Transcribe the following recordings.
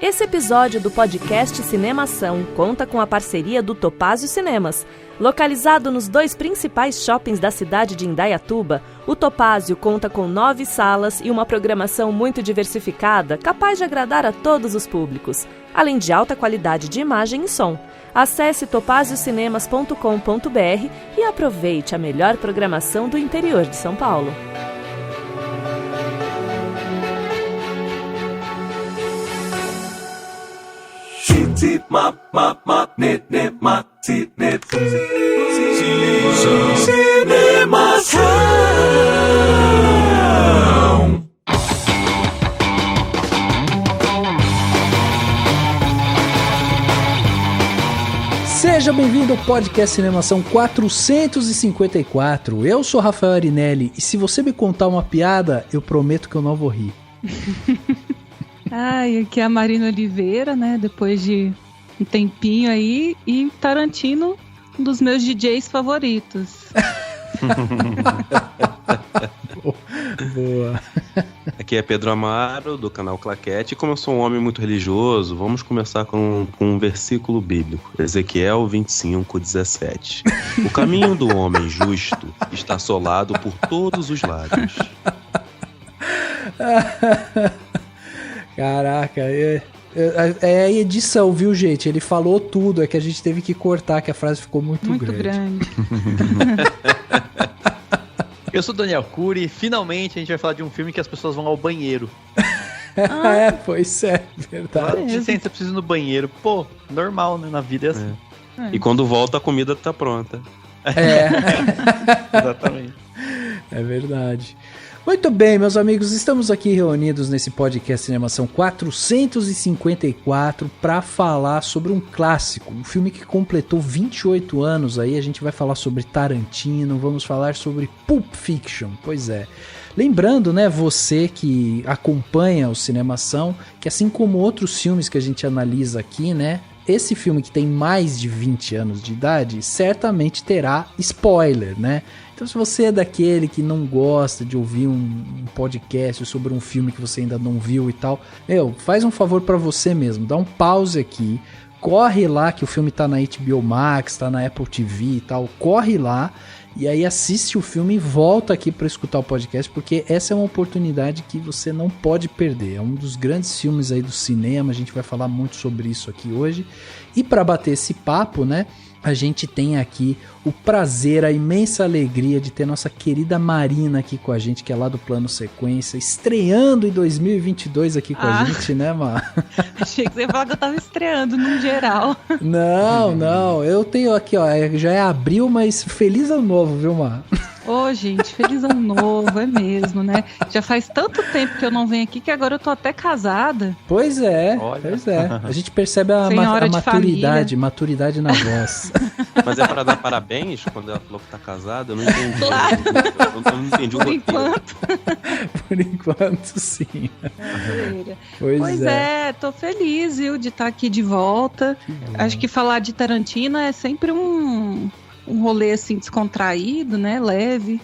Esse episódio do podcast Cinemação conta com a parceria do Topázio Cinemas. Localizado nos 2 principais shoppings da cidade de Indaiatuba, o Topázio conta com 9 salas e uma programação muito diversificada, capaz de agradar a todos os públicos, além de alta qualidade de imagem e som. Acesse topaziocinemas.com.br e aproveite a melhor programação do interior de São Paulo. Seja bem-vindo ao podcast Cinemação 454. Eu sou Rafael Arinelli e se você me contar uma piada, eu prometo que eu não vou rir. Ai, aqui é a Marina Oliveira, né? Depois de um tempinho aí, e Tarantino, um dos meus DJs favoritos. Boa. Aqui é Pedro Amaro, do canal Claquete. E como eu sou um homem muito religioso, vamos começar com um versículo bíblico. Ezequiel 25:17. O caminho do homem justo está assolado por todos os lados. Caraca, é a edição, viu, gente? Ele falou tudo, é que a gente teve que cortar, que a frase ficou muito grande. Eu sou Daniel Cury e finalmente a gente vai falar de um filme que as pessoas vão ao banheiro. Pois é, verdade. Licença, eu preciso ir no banheiro. Pô, normal, né? Na vida é assim. E quando volta, a comida tá pronta. Exatamente. É verdade. Muito bem, meus amigos, estamos aqui reunidos nesse podcast Cinemação 454 para falar sobre um clássico, um filme que completou 28 anos aí. A gente vai falar sobre Tarantino, vamos falar sobre Pulp Fiction, pois é. Lembrando, né, você que acompanha o Cinemação, que assim como outros filmes que a gente analisa aqui, né, esse filme que tem mais de 20 anos de idade certamente terá spoiler, né? Então se você é daquele que não gosta de ouvir um podcast sobre um filme que você ainda não viu e tal, faz um favor pra você mesmo, dá um pause aqui, corre lá que o filme tá na HBO Max, tá na Apple TV e tal, corre lá e aí assiste o filme e volta aqui pra escutar o podcast, porque essa é uma oportunidade que você não pode perder, é um dos grandes filmes aí do cinema, a gente vai falar muito sobre isso aqui hoje, e pra bater esse papo, né, a gente tem aqui o prazer, a imensa alegria de ter nossa querida Marina aqui com a gente, que é lá do Plano Sequência, estreando em 2022 aqui com a gente, né, Mar? Achei que você ia falar que eu tava estreando num geral. Não, eu tenho aqui, ó, já é abril, mas feliz ano novo, viu, Mar? Ô, gente, feliz ano novo, é mesmo, né? Já faz tanto tempo que eu não venho aqui que agora eu tô até casada. Pois é. A gente percebe a maturidade na voz. Mas é para dar parabéns quando ela falou que tá casada? Eu não entendi. Claro. Eu não entendi o roteiro. Por enquanto, sim. Pois é, tô feliz, viu, de estar aqui de volta. Acho que falar de Tarantino é sempre um rolê assim descontraído, né, leve.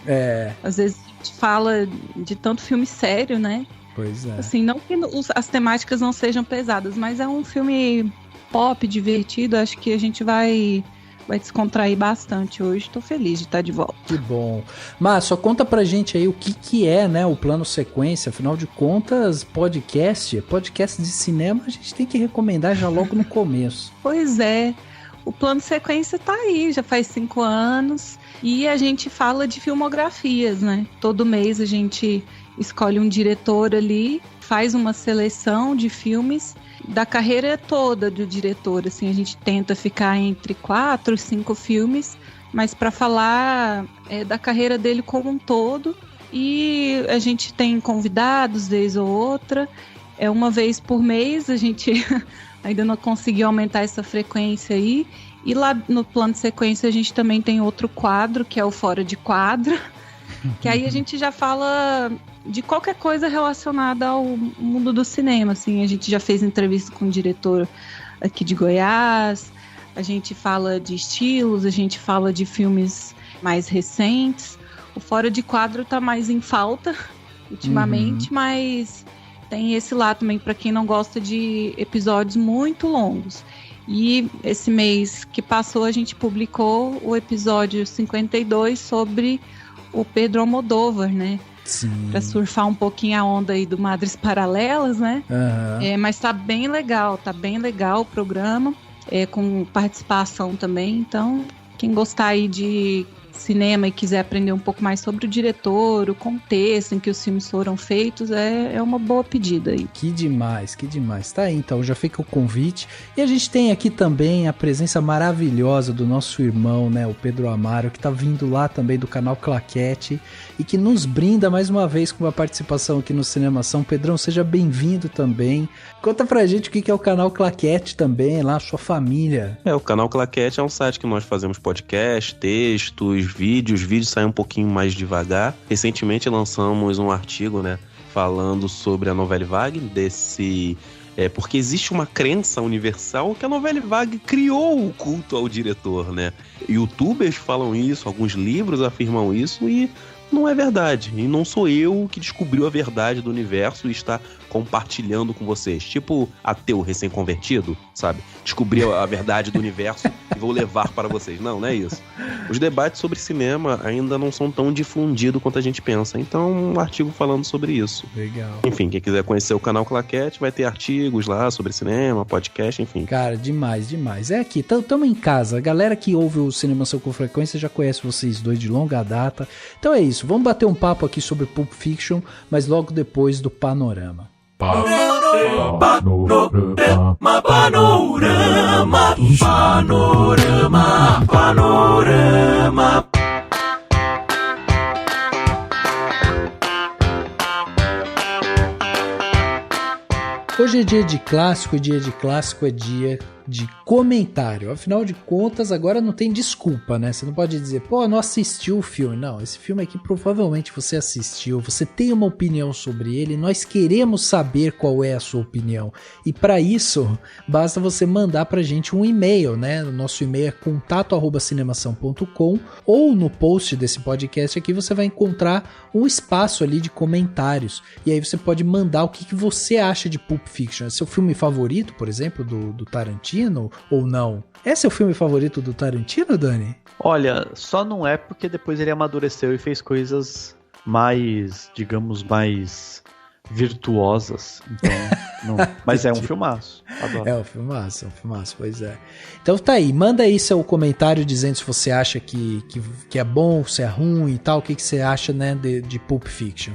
Às vezes a gente fala de tanto filme sério, né? Pois é. Assim, não que as temáticas não sejam pesadas, mas é um filme pop, divertido. Acho que a gente vai descontrair bastante hoje. Tô feliz de estar de volta. Que bom. Mas só conta pra gente aí o que é, né, o Plano Sequência. Afinal de contas, podcast de cinema, a gente tem que recomendar já logo no começo. Pois é. O Plano Sequência tá aí, já faz 5 anos, e a gente fala de filmografias, né? Todo mês a gente escolhe um diretor ali, faz uma seleção de filmes da carreira toda do diretor, assim, a gente tenta ficar entre 4, 5 filmes, mas para falar da carreira dele como um todo, e a gente tem convidados, vez ou outra, uma vez por mês, a gente... ainda não conseguiu aumentar essa frequência aí. E lá no Plano de Sequência a gente também tem outro quadro, que é o Fora de Quadro. Que aí a gente já fala de qualquer coisa relacionada ao mundo do cinema. Assim, a gente já fez entrevista com o diretor aqui de Goiás. A gente fala de estilos, a gente fala de filmes mais recentes. O Fora de Quadro tá mais em falta ultimamente, mas tem esse lado também para quem não gosta de episódios muito longos. E esse mês que passou a gente publicou o episódio 52 sobre o Pedro Almodóvar, né? Sim. Pra surfar um pouquinho a onda aí do Madres Paralelas, né? Uhum. Mas tá bem legal o programa, com participação também. Então, quem gostar aí de cinema e quiser aprender um pouco mais sobre o diretor, o contexto em que os filmes foram feitos, é uma boa pedida aí. Que demais. Tá aí, então, já fica o convite. E a gente tem aqui também a presença maravilhosa do nosso irmão, né, o Pedro Amaro, que tá vindo lá também do canal Claquete e que nos brinda mais uma vez com uma participação aqui no Cinemação. Pedrão, seja bem-vindo também. Conta pra gente o que é o canal Claquete também, lá, sua família. O canal Claquete é um site que nós fazemos podcast, textos, vídeos. Os vídeos saem um pouquinho mais devagar. Recentemente lançamos um artigo, né, falando sobre a Novelle Vague, porque existe uma crença universal que a Novelle Vague criou o culto ao diretor, né? YouTubers falam isso, alguns livros afirmam isso e não é verdade. E não sou eu que descobriu a verdade do universo e está compartilhando com vocês. Tipo ateu recém-convertido, sabe? Descobri a verdade do universo e vou levar para vocês. Não é isso. Os debates sobre cinema ainda não são tão difundidos quanto a gente pensa. Então, um artigo falando sobre isso. Legal. Enfim, quem quiser conhecer o canal Claquete, vai ter artigos lá sobre cinema, podcast, enfim. Cara, demais. É aqui, tamo em casa. A galera que ouve o Cinemação com frequência já conhece vocês dois de longa data. Então é isso, vamos bater um papo aqui sobre Pulp Fiction, mas logo depois do Panorama. Panorama. Hoje é dia de clássico, e dia de clássico é dia de comentário. Afinal de contas, agora não tem desculpa, né? Você não pode dizer, não assistiu o filme. Não, esse filme aqui provavelmente você assistiu, você tem uma opinião sobre ele, nós queremos saber qual é a sua opinião. E para isso, basta você mandar pra gente um e-mail, né? O nosso e-mail é contato@cinemação.com, ou no post desse podcast aqui você vai encontrar um espaço ali de comentários. E aí você pode mandar o que você acha de Pulp Fiction. É seu filme favorito, por exemplo, do Tarantino? Ou não? É seu filme favorito do Tarantino, Dani? Olha, só não é porque depois ele amadureceu e fez coisas mais, digamos, mais virtuosas. Então, não. Mas é um filmaço. Adoro. É um filmaço, pois é. Então tá aí, manda aí seu comentário dizendo se você acha que é bom, se é ruim e tal, o que você acha, né, de Pulp Fiction.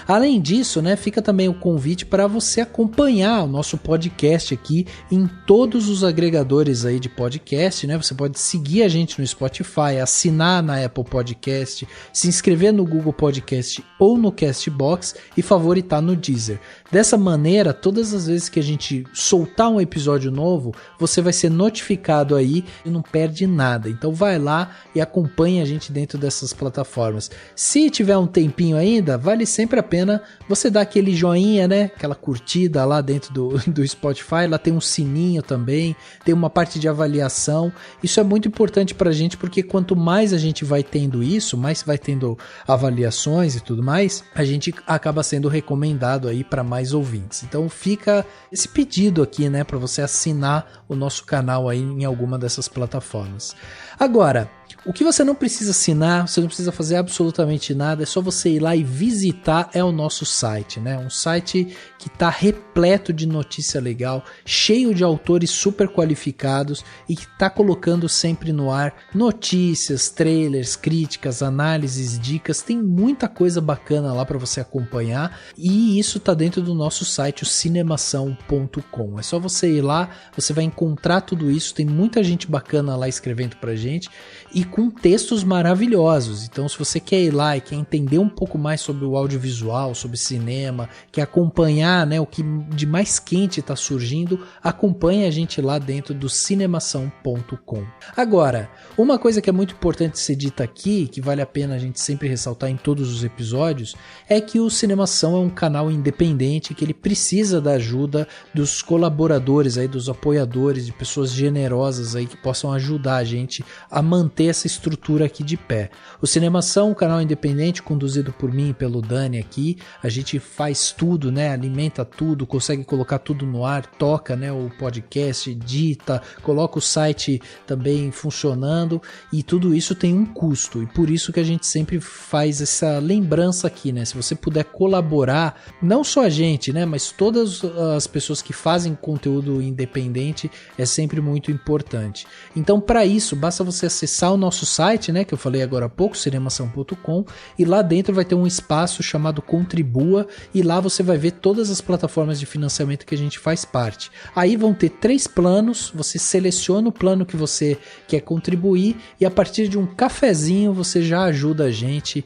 Além disso, né, fica também o convite para você acompanhar o nosso podcast aqui em todos os agregadores aí de podcast, né? Você pode seguir a gente no Spotify, assinar na Apple Podcast, se inscrever no Google Podcast ou no Castbox e favoritar no Deezer. Dessa maneira, todas as vezes que a gente soltar um episódio novo, você vai ser notificado aí e não perde nada. Então vai lá e acompanha a gente dentro dessas plataformas. Se tiver um tempinho ainda, vale sempre a pena você dar aquele joinha, né? Aquela curtida lá dentro do Spotify. Lá tem um sininho também, tem uma parte de avaliação. Isso é muito importante pra gente, porque quanto mais a gente vai tendo isso, mais vai tendo avaliações e tudo mais, a gente acaba sendo recomendado aí para mais ouvintes. Então fica esse pedido aqui, né, para você assinar o nosso canal aí em alguma dessas plataformas. Agora, o que você não precisa assinar, você não precisa fazer absolutamente nada, é só você ir lá e visitar o nosso site, né? Um site que está repleto de notícia legal, cheio de autores super qualificados e que está colocando sempre no ar notícias, trailers, críticas, análises, dicas, tem muita coisa bacana lá para você acompanhar e isso está dentro do nosso site, o cinemação.com. É só você ir lá, você vai encontrar tudo isso, tem muita gente bacana lá escrevendo pra gente e com textos maravilhosos. Então, se você quer ir lá e quer entender um pouco mais sobre o audiovisual, sobre cinema, quer acompanhar, né, o que de mais quente está surgindo, acompanhe a gente lá dentro do cinemação.com. Agora, uma coisa que é muito importante ser dita aqui, que vale a pena a gente sempre ressaltar em todos os episódios, é que o Cinemação é um canal independente, que ele precisa da ajuda dos colaboradores, aí, dos apoiadores, de pessoas generosas aí que possam ajudar a gente a manter essa estrutura aqui de pé. O Cinemação, um canal independente conduzido por mim e pelo Dani aqui, a gente faz tudo, né? Alimenta tudo, consegue colocar tudo no ar, toca, né, o podcast, edita, coloca o site também funcionando, e tudo isso tem um custo, e por isso que a gente sempre faz essa lembrança aqui, né? Se você puder colaborar, não só a gente, né, mas todas as pessoas que fazem conteúdo independente, é sempre muito importante. Então, para isso, basta você acessar o nosso site, né, que eu falei agora há pouco, cinemação.com, e lá dentro vai ter um espaço chamado Contribua, e lá você vai ver todas as plataformas de financiamento que a gente faz parte. Aí vão ter 3 planos, você seleciona o plano que você quer contribuir, e a partir de um cafezinho você já ajuda a gente,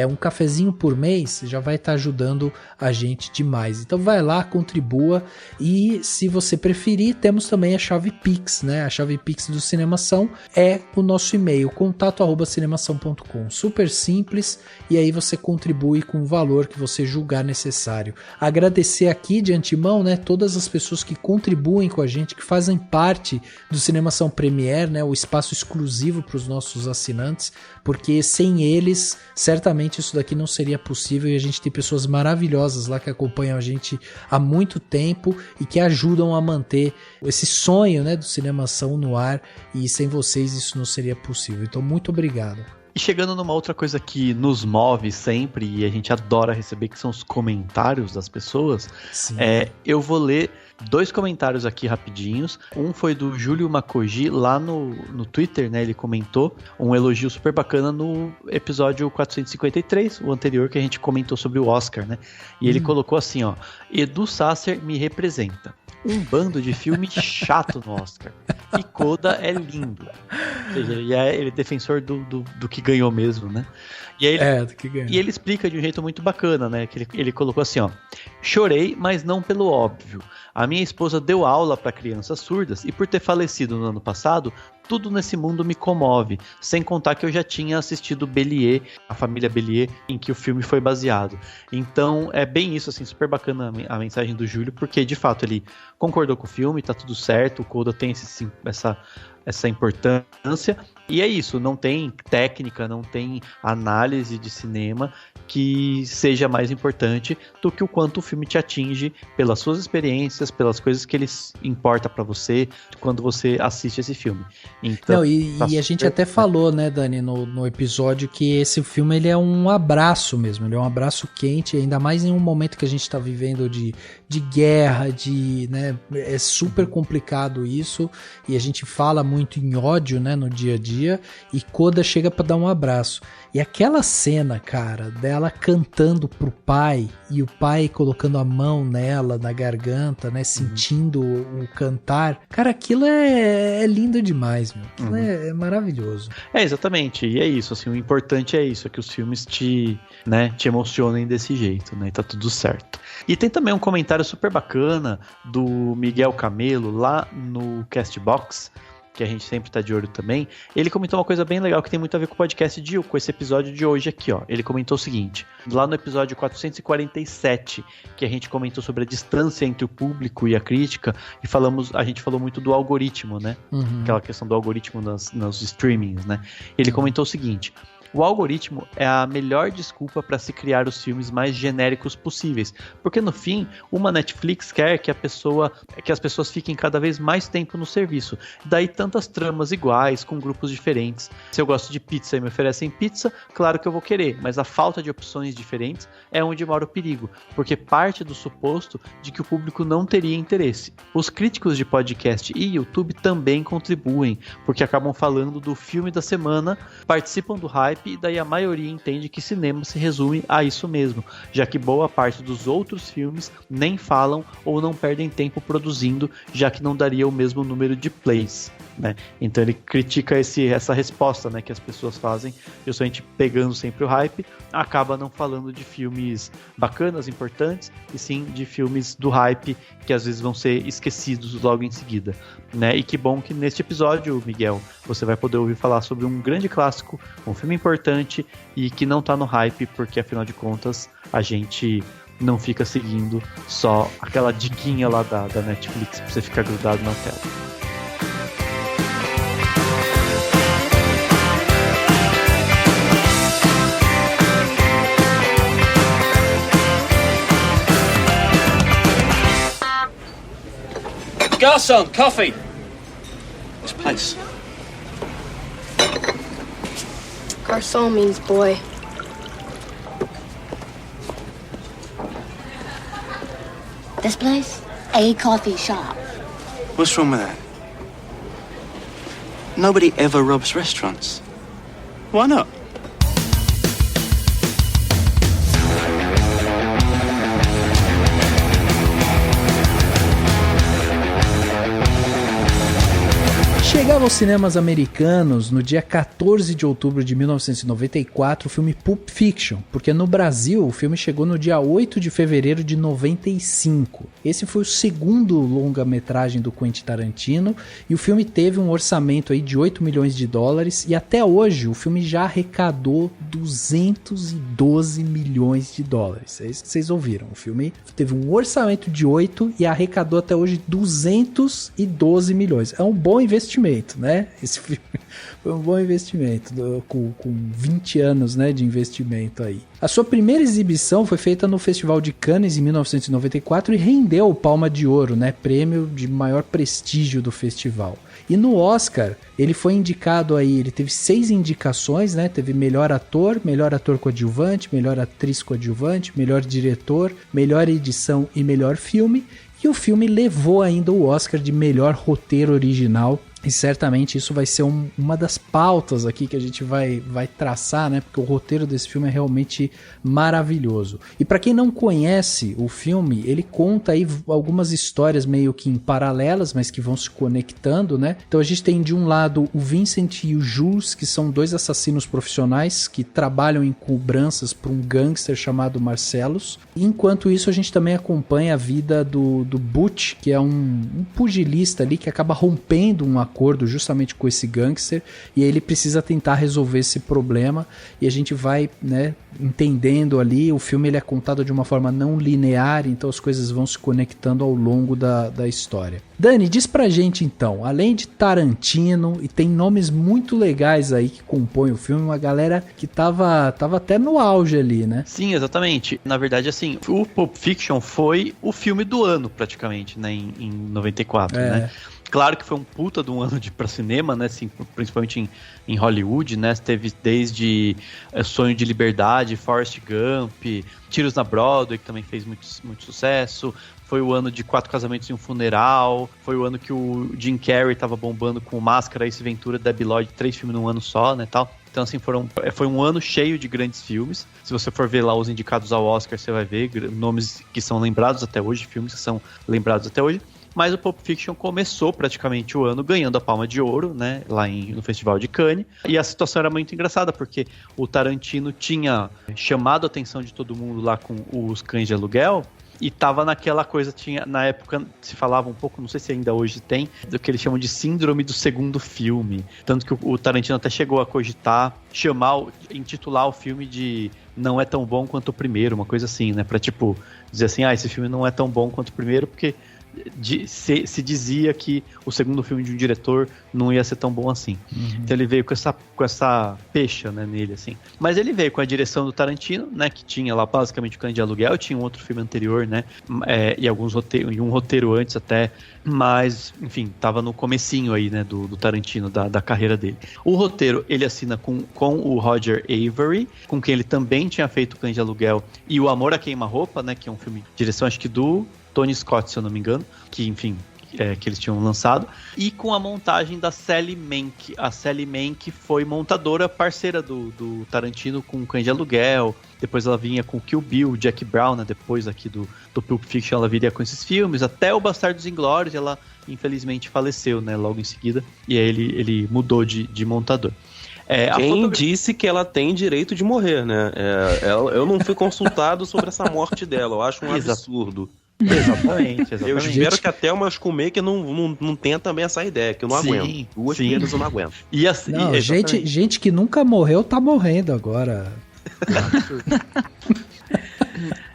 um cafezinho por mês já vai estar ajudando a gente demais. Então vai lá, contribua, e se você preferir, temos também a chave Pix, né? A chave Pix do Cinemação é o nosso e-mail, contato@cinemação.com, super simples, e aí você contribui com o valor que você julgar necessário. Agradecer aqui de antemão, né, todas as pessoas que contribuem com a gente, que fazem parte do Cinemação Premier, né, o espaço exclusivo para os nossos assinantes, porque sem eles, certamente isso daqui não seria possível, e a gente tem pessoas maravilhosas lá que acompanham a gente há muito tempo e que ajudam a manter esse sonho, né, do Cinemação no ar, e sem vocês isso não seria possível. Então, muito obrigado. E chegando numa outra coisa que nos move sempre e a gente adora receber, que são os comentários das pessoas, eu vou ler 2 comentários aqui rapidinhos. Um foi do Júlio Makoji lá no Twitter, né? Ele comentou um elogio super bacana no episódio 453, o anterior, que a gente comentou sobre o Oscar, né? E ele colocou assim, ó: Edu Sasser me representa. Um bando de filme chato no Oscar. E Coda é lindo. Ou seja, ele é defensor do que ganhou mesmo, né? E aí ele explica de um jeito muito bacana, né? Que ele colocou assim, ó: chorei, mas não pelo óbvio. A minha esposa deu aula para crianças surdas e por ter falecido no ano passado, tudo nesse mundo me comove, sem contar que eu já tinha assistido Bélier, a família Bélier, em que o filme foi baseado. Então é bem isso, assim, super bacana a mensagem do Júlio, porque de fato ele concordou com o filme, tá tudo certo, o Coda tem essa importância, e é isso, não tem técnica, não tem análise de cinema que seja mais importante do que o quanto o filme te atinge pelas suas experiências, pelas coisas que ele importa pra você quando você assiste esse filme. Então, não, e a gente até falou, né, Dani, no episódio, que esse filme ele é um abraço mesmo, ele é um abraço quente, ainda mais em um momento que a gente tá vivendo de guerra, né, é super complicado isso, e a gente fala muito em ódio, né, no dia a dia, e Coda chega pra dar um abraço. E aquela cena, cara, dela cantando pro pai, e o pai colocando a mão nela, na garganta, né, sentindo o cantar, cara, aquilo é lindo demais, meu. Aquilo é maravilhoso. É, exatamente, e é isso, assim, o importante é isso, é que os filmes te emocionem desse jeito, né, e tá tudo certo. E tem também um comentário super bacana do Miguel Camelo, lá no Castbox, que a gente sempre tá de olho também. Ele comentou uma coisa bem legal que tem muito a ver com o podcast com esse episódio de hoje aqui, ó. Ele comentou o seguinte: lá no episódio 447, que a gente comentou sobre a distância entre o público e a crítica, e a gente falou muito do algoritmo, né? Aquela questão do algoritmo nos streamings, né? Ele comentou o seguinte: o algoritmo é a melhor desculpa para se criar os filmes mais genéricos possíveis, porque no fim, uma Netflix quer que as pessoas fiquem cada vez mais tempo no serviço. Daí tantas tramas iguais, com grupos diferentes. Se eu gosto de pizza e me oferecem pizza, claro que eu vou querer, mas a falta de opções diferentes é onde mora o perigo, porque parte do suposto de que o público não teria interesse. Os críticos de podcast e YouTube também contribuem, porque acabam falando do filme da semana, participam do hype, e daí a maioria entende que cinema se resume a isso mesmo, já que boa parte dos outros filmes nem falam ou não perdem tempo produzindo, já que não daria o mesmo número de plays, né? Então ele critica essa resposta, né, que as pessoas fazem, justamente pegando sempre o hype, acaba não falando de filmes bacanas, importantes, e sim de filmes do hype, que às vezes vão ser esquecidos logo em seguida, né? E que bom que neste episódio, Miguel, você vai poder ouvir falar sobre um grande clássico, um filme importante e que não tá no hype, porque afinal de contas a gente não fica seguindo só aquela diquinha lá da Netflix pra você ficar grudado na tela. Garçon, coffee. This place. Garçon means boy. This place? A coffee shop. What's wrong with that? Nobody ever robs restaurants. Why not? Chegava aos cinemas americanos no dia 14 de outubro de 1994 o filme Pulp Fiction, porque no Brasil o filme chegou no dia 8 de fevereiro de 95. Esse foi o segundo longa-metragem do Quentin Tarantino e o filme teve um orçamento aí de 8 milhões de dólares e até hoje o filme já arrecadou 212 milhões de dólares. É isso que vocês ouviram. O filme teve um orçamento de 8 e arrecadou até hoje 212 milhões. É um bom investimento, né? Esse filme foi um bom investimento, com 20 anos, né, de investimento aí. A sua primeira exibição foi feita no Festival de Cannes em 1994 e rendeu o Palma de Ouro, né, prêmio de maior prestígio do festival. E no Oscar, ele foi indicado aí, ele teve 6 indicações, né? Teve melhor ator coadjuvante, melhor atriz coadjuvante, melhor diretor, melhor edição e melhor filme. E o filme levou ainda o Oscar de melhor roteiro original. E certamente isso vai ser uma das pautas aqui que a gente vai traçar, né? Porque o roteiro desse filme é realmente maravilhoso. E para quem não conhece o filme, ele conta aí algumas histórias meio que em paralelas, mas que vão se conectando, né? Então a gente tem de um lado o Vincent e o Jules, que são 2 assassinos profissionais que trabalham em cobranças para um gangster chamado Marcellus. E enquanto isso a gente também acompanha a vida do Butch, que é um pugilista ali que acaba rompendo um acordo justamente com esse gangster e aí ele precisa tentar resolver esse problema e a gente vai, né, entendendo ali. O filme ele é contado de uma forma não linear, então as coisas vão se conectando ao longo da história. Dani, diz pra gente então, além de Tarantino, e tem nomes muito legais aí que compõem o filme, uma galera que tava até no auge ali, né? Sim, exatamente. Na verdade, assim, o Pulp Fiction foi o filme do ano praticamente, né, em 94, né? Claro que foi um puta de um ano pra cinema, né? Assim, principalmente em Hollywood, né? Teve desde Sonho de Liberdade, Forrest Gump, Tiros na Broadway, que também fez muito, muito sucesso. Foi o ano de 4 Casamentos e um Funeral. Foi o ano que o Jim Carrey tava bombando com Máscara, Ace Ventura, Debi Lloyd, 3 filmes num ano só, né, tal. Então, assim, foi um ano cheio de grandes filmes. Se você for ver lá os indicados ao Oscar, você vai ver nomes que são lembrados até hoje, filmes que são lembrados até hoje. Mas o Pulp Fiction começou praticamente o ano ganhando a Palma de Ouro, né, lá no Festival de Cannes. E a situação era muito engraçada, porque o Tarantino tinha chamado a atenção de todo mundo lá com os Cães de Aluguel, e tava naquela coisa, na época se falava um pouco, não sei se ainda hoje tem, do que eles chamam de síndrome do segundo filme. Tanto que o Tarantino até chegou a cogitar, intitular o filme de Não É Tão Bom Quanto o Primeiro, uma coisa assim, né, pra tipo, dizer assim, esse filme não é tão bom quanto o primeiro, porque se dizia que o segundo filme de um diretor não ia ser tão bom assim. Então ele veio com essa pecha, né, nele, assim. Mas ele veio com a direção do Tarantino, né, que tinha lá basicamente o Cães de Aluguel, tinha um outro filme anterior, né, e um roteiro antes até, mas, enfim, tava no comecinho aí, né, do Tarantino, da carreira dele. O roteiro ele assina com o Roger Avery, com quem ele também tinha feito o Cães de Aluguel e o Amor a Queima-Roupa, né, que é um filme de direção, acho que do Tony Scott, se eu não me engano, que, enfim, que eles tinham lançado, e com a montagem da Sally Menke. A Sally Menke foi montadora parceira do Tarantino com o Cães de Aluguel, depois ela vinha com o Kill Bill, Jack Brown, né, depois aqui do Pulp Fiction ela viria com esses filmes, até o Bastardos Inglórios, ela infelizmente faleceu, né, logo em seguida, e aí ele mudou de montador. Quem disse que ela tem direito de morrer, né? Eu não fui consultado sobre essa morte dela, eu acho um absurdo. Exatamente. Eu espero que até uma Shoemaker não tenha também essa ideia, que eu não aguento. 2 primeiras eu não aguento. E assim, não, gente que nunca morreu tá morrendo agora.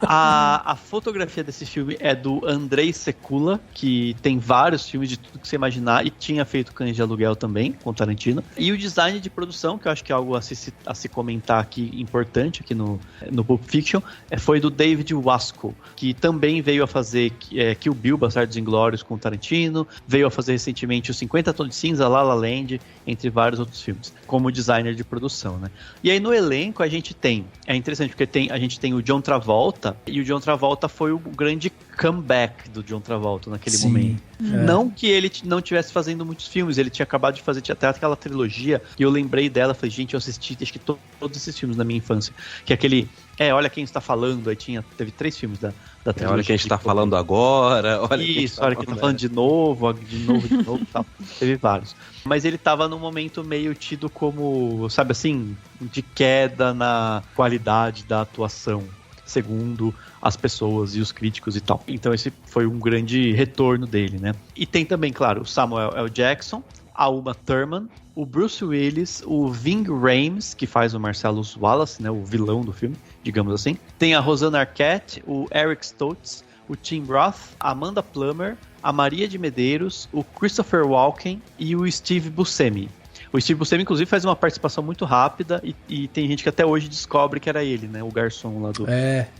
A fotografia desse filme é do Andrei Sekula, que tem vários filmes de tudo que você imaginar e tinha feito Cães de Aluguel também, com Tarantino. E o design de produção, que eu acho que é algo a se comentar aqui, importante aqui no Pulp Fiction, foi do David Wasco, que também veio a fazer Kill Bill, Bastardos Inglórios com Tarantino, veio a fazer recentemente os 50 Tons de Cinza, La La Land, entre vários outros filmes, como designer de produção, né? E aí no elenco a gente tem, é interessante porque a gente tem o John Travolta, e o John Travolta foi o grande comeback do John Travolta naquele momento. Não que ele não estivesse fazendo muitos filmes, ele tinha acabado de fazer até aquela trilogia, e eu lembrei dela, falei, gente, eu assisti acho que todos esses filmes na minha infância, que é aquele, Olha Quem Está Falando, aí teve 3 filmes da trilogia. Olha Quem Está Falando Agora, olha quem está falando de novo e tal. Teve vários. Mas ele tava num momento meio tido como, sabe assim, de queda na qualidade da atuação, segundo as pessoas e os críticos e tal. Então esse foi um grande retorno dele, né? E tem também, claro, o Samuel L. Jackson, a Uma Thurman, o Bruce Willis, o Ving Rhames, que faz o Marcellus Wallace, né, o vilão do filme, digamos assim. Tem a Rosanna Arquette, o Eric Stoltz, o Tim Roth, a Amanda Plummer, a Maria de Medeiros, o Christopher Walken e o Steve Buscemi. O Steve Buscemi, inclusive, faz uma participação muito rápida e tem gente que até hoje descobre que era ele, né? O garçom lá do...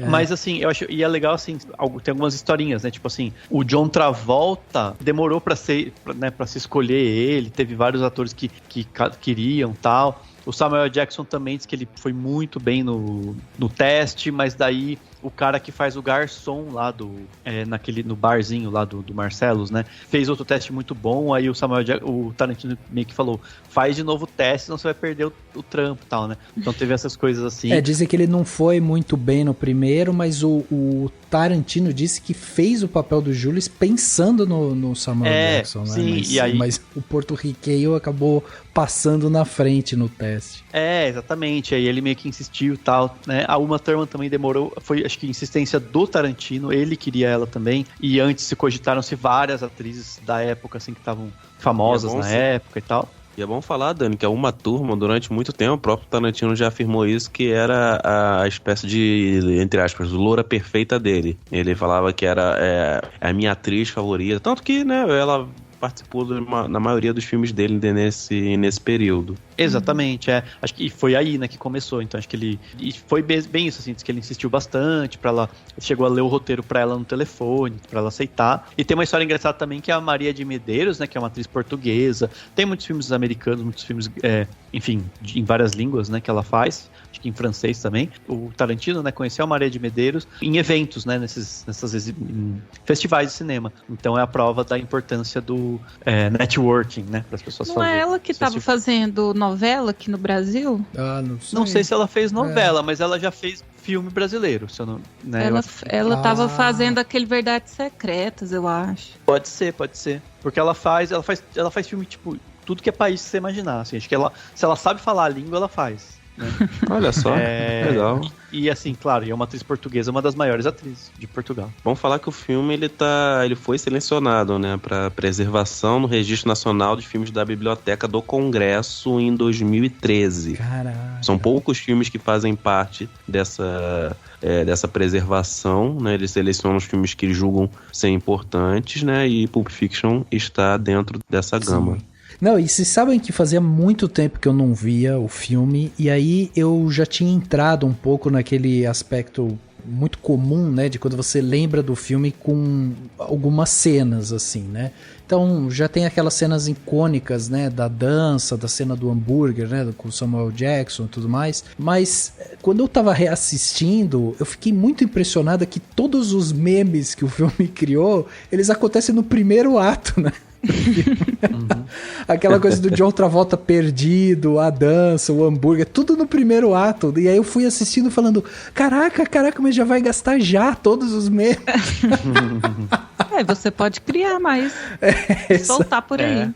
Mas, assim, eu acho... E é legal, assim, tem algumas historinhas, né? Tipo assim, o John Travolta demorou pra se escolher ele, teve vários atores que queriam tal. O Samuel Jackson também diz que ele foi muito bem no teste, mas daí o cara que faz o garçom lá no barzinho lá do Marcellus, né, fez outro teste muito bom, aí o Tarantino meio que falou, faz de novo o teste, senão você vai perder o trampo e tal, né? Então teve essas coisas assim. Dizem que ele não foi muito bem no primeiro, mas o Tarantino disse que fez o papel do Julius pensando no Samuel Jackson, né? Sim, mas o porto-riqueiro acabou passando na frente no teste. Exatamente, aí ele meio que insistiu e tal, né? A Uma Thurman também demorou, foi acho que insistência do Tarantino, ele queria ela também, e antes se cogitaram-se várias atrizes da época, assim, que estavam famosas na época e tal. E é bom falar, Dani, que a Uma Thurman, durante muito tempo, o próprio Tarantino já afirmou isso, que era a espécie de, entre aspas, loura perfeita dele. Ele falava que era a minha atriz favorita, tanto que, né, ela participou na maioria dos filmes dele nesse período. Exatamente, acho que foi aí, né, que começou, então acho que ele... E foi bem isso, assim, diz que ele insistiu bastante pra ela... Chegou a ler o roteiro pra ela no telefone, pra ela aceitar. E tem uma história engraçada também, que é a Maria de Medeiros, né, que é uma atriz portuguesa. Tem muitos filmes americanos, muitos filmes, enfim, em várias línguas, né, que ela faz. Acho que em francês também. O Tarantino, né, conheceu a Maria de Medeiros em eventos, né, em festivais de cinema. Então é a prova da importância do networking, né, para as pessoas fazerem. Não é ela que estava fazendo novela aqui no Brasil? Não sei se ela fez novela, mas ela já fez filme brasileiro, se eu não... Né, ela estava fazendo aquele Verdades Secretas, eu acho. Pode ser. Porque ela faz filme, tipo, tudo que é país que você imaginar, assim. Acho que se ela sabe falar a língua, ela faz. Né? Olha só, legal. E assim, claro, é uma atriz portuguesa, uma das maiores atrizes de Portugal. Vamos falar que o filme ele foi selecionado, né, para preservação no Registro Nacional de Filmes da Biblioteca do Congresso em 2013. Caraca. São poucos filmes que fazem parte dessa preservação, né? Eles selecionam os filmes que julgam ser importantes, né? E Pulp Fiction está dentro dessa gama. Sim. Não, e vocês sabem que fazia muito tempo que eu não via o filme, e aí eu já tinha entrado um pouco naquele aspecto muito comum, né, de quando você lembra do filme com algumas cenas, assim, né? Então, já tem aquelas cenas icônicas, né, da dança, da cena do hambúrguer, né, com Samuel Jackson e tudo mais, mas quando eu tava reassistindo, eu fiquei muito impressionada que todos os memes que o filme criou, eles acontecem no primeiro ato, né? Aquela coisa do John Travolta perdido, a dança, o hambúrguer, tudo no primeiro ato. E aí eu fui assistindo falando, caraca, mas já vai gastar já todos os memes. Você pode criar mais, soltar por aí.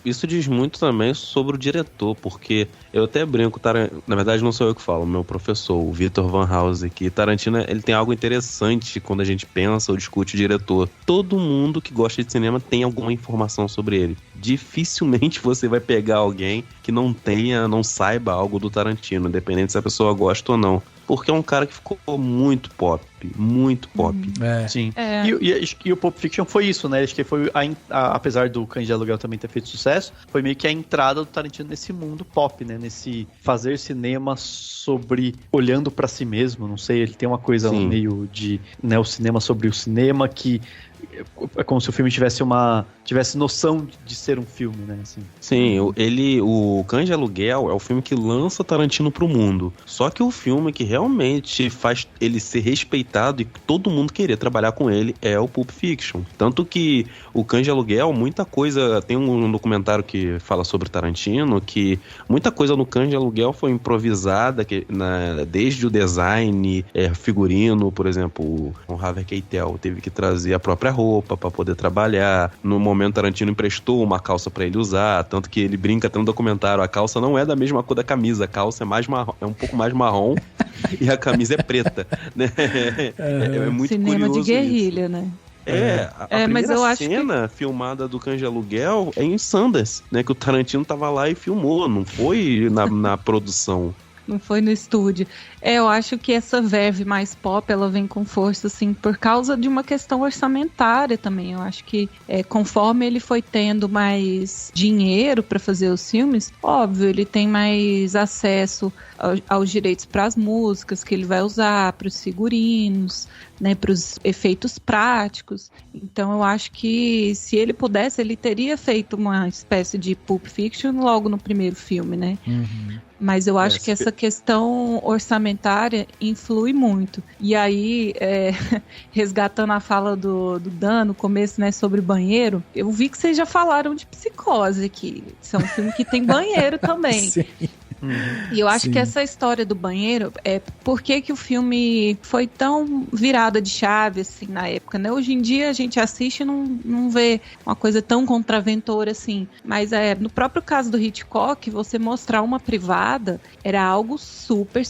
Isso diz muito também sobre o diretor, porque eu até brinco, na verdade não sou eu que falo, meu professor, o Vitor Van Hausen, que Tarantino, ele tem algo interessante quando a gente pensa ou discute o diretor. Todo mundo que gosta de cinema tem alguma informação sobre ele. Dificilmente você vai pegar alguém que não saiba algo do Tarantino, independente se a pessoa gosta ou não. porque é um cara que ficou muito pop. Sim. E o Pulp Fiction foi isso, né? Acho que foi, apesar do Cães de Aluguel também ter feito sucesso, foi meio que a entrada do Tarantino nesse mundo pop, né? Nesse fazer cinema sobre olhando pra si mesmo, não sei, ele tem uma coisa meio de, né, o cinema sobre o cinema, que é como se o filme tivesse noção de ser um filme, né? Assim. Sim, o Cães de Aluguel é o filme que lança Tarantino pro mundo. Só que o filme que realmente faz ele ser respeitado e todo mundo querer trabalhar com ele é o Pulp Fiction. Tanto que o Cães de Aluguel, muita coisa... Tem um documentário que fala sobre Tarantino, que muita coisa no Cães de Aluguel foi improvisada, desde o design, figurino, por exemplo, o Harvey Keitel teve que trazer a própria roupa para poder trabalhar. No momento, Tarantino emprestou uma calça para ele usar, tanto que ele brinca até no documentário, a calça não é da mesma cor da camisa, a calça é mais marrom, é um pouco mais marrom e a camisa é preta, né? É muito cinema curioso de guerrilha, isso. né? A primeira mas eu acho cena filmada do Cães de Aluguel é em Sundance, né? Que o Tarantino tava lá e filmou, não foi na produção. Não foi no estúdio. Eu acho que essa verve mais pop, ela vem com força, assim, por causa de uma questão orçamentária também. Eu acho que conforme ele foi tendo mais dinheiro para fazer os filmes, óbvio, ele tem mais acesso aos direitos para as músicas que ele vai usar, para os figurinos, né, para os efeitos práticos. Então eu acho que se ele pudesse, ele teria feito uma espécie de Pulp Fiction logo no primeiro filme, né? Uhum. Mas eu acho que essa questão orçamentária influi muito. E aí, resgatando a fala do Dan no começo, né, sobre banheiro, eu vi que vocês já falaram de Psicose aqui. Isso é um filme que tem banheiro também. Sim. E eu acho que essa história do banheiro é por que o filme foi tão virada de chave assim na época, né? Hoje em dia a gente assiste e não vê uma coisa tão contraventora assim, mas no próprio caso do Hitchcock, você mostrar uma privada era algo super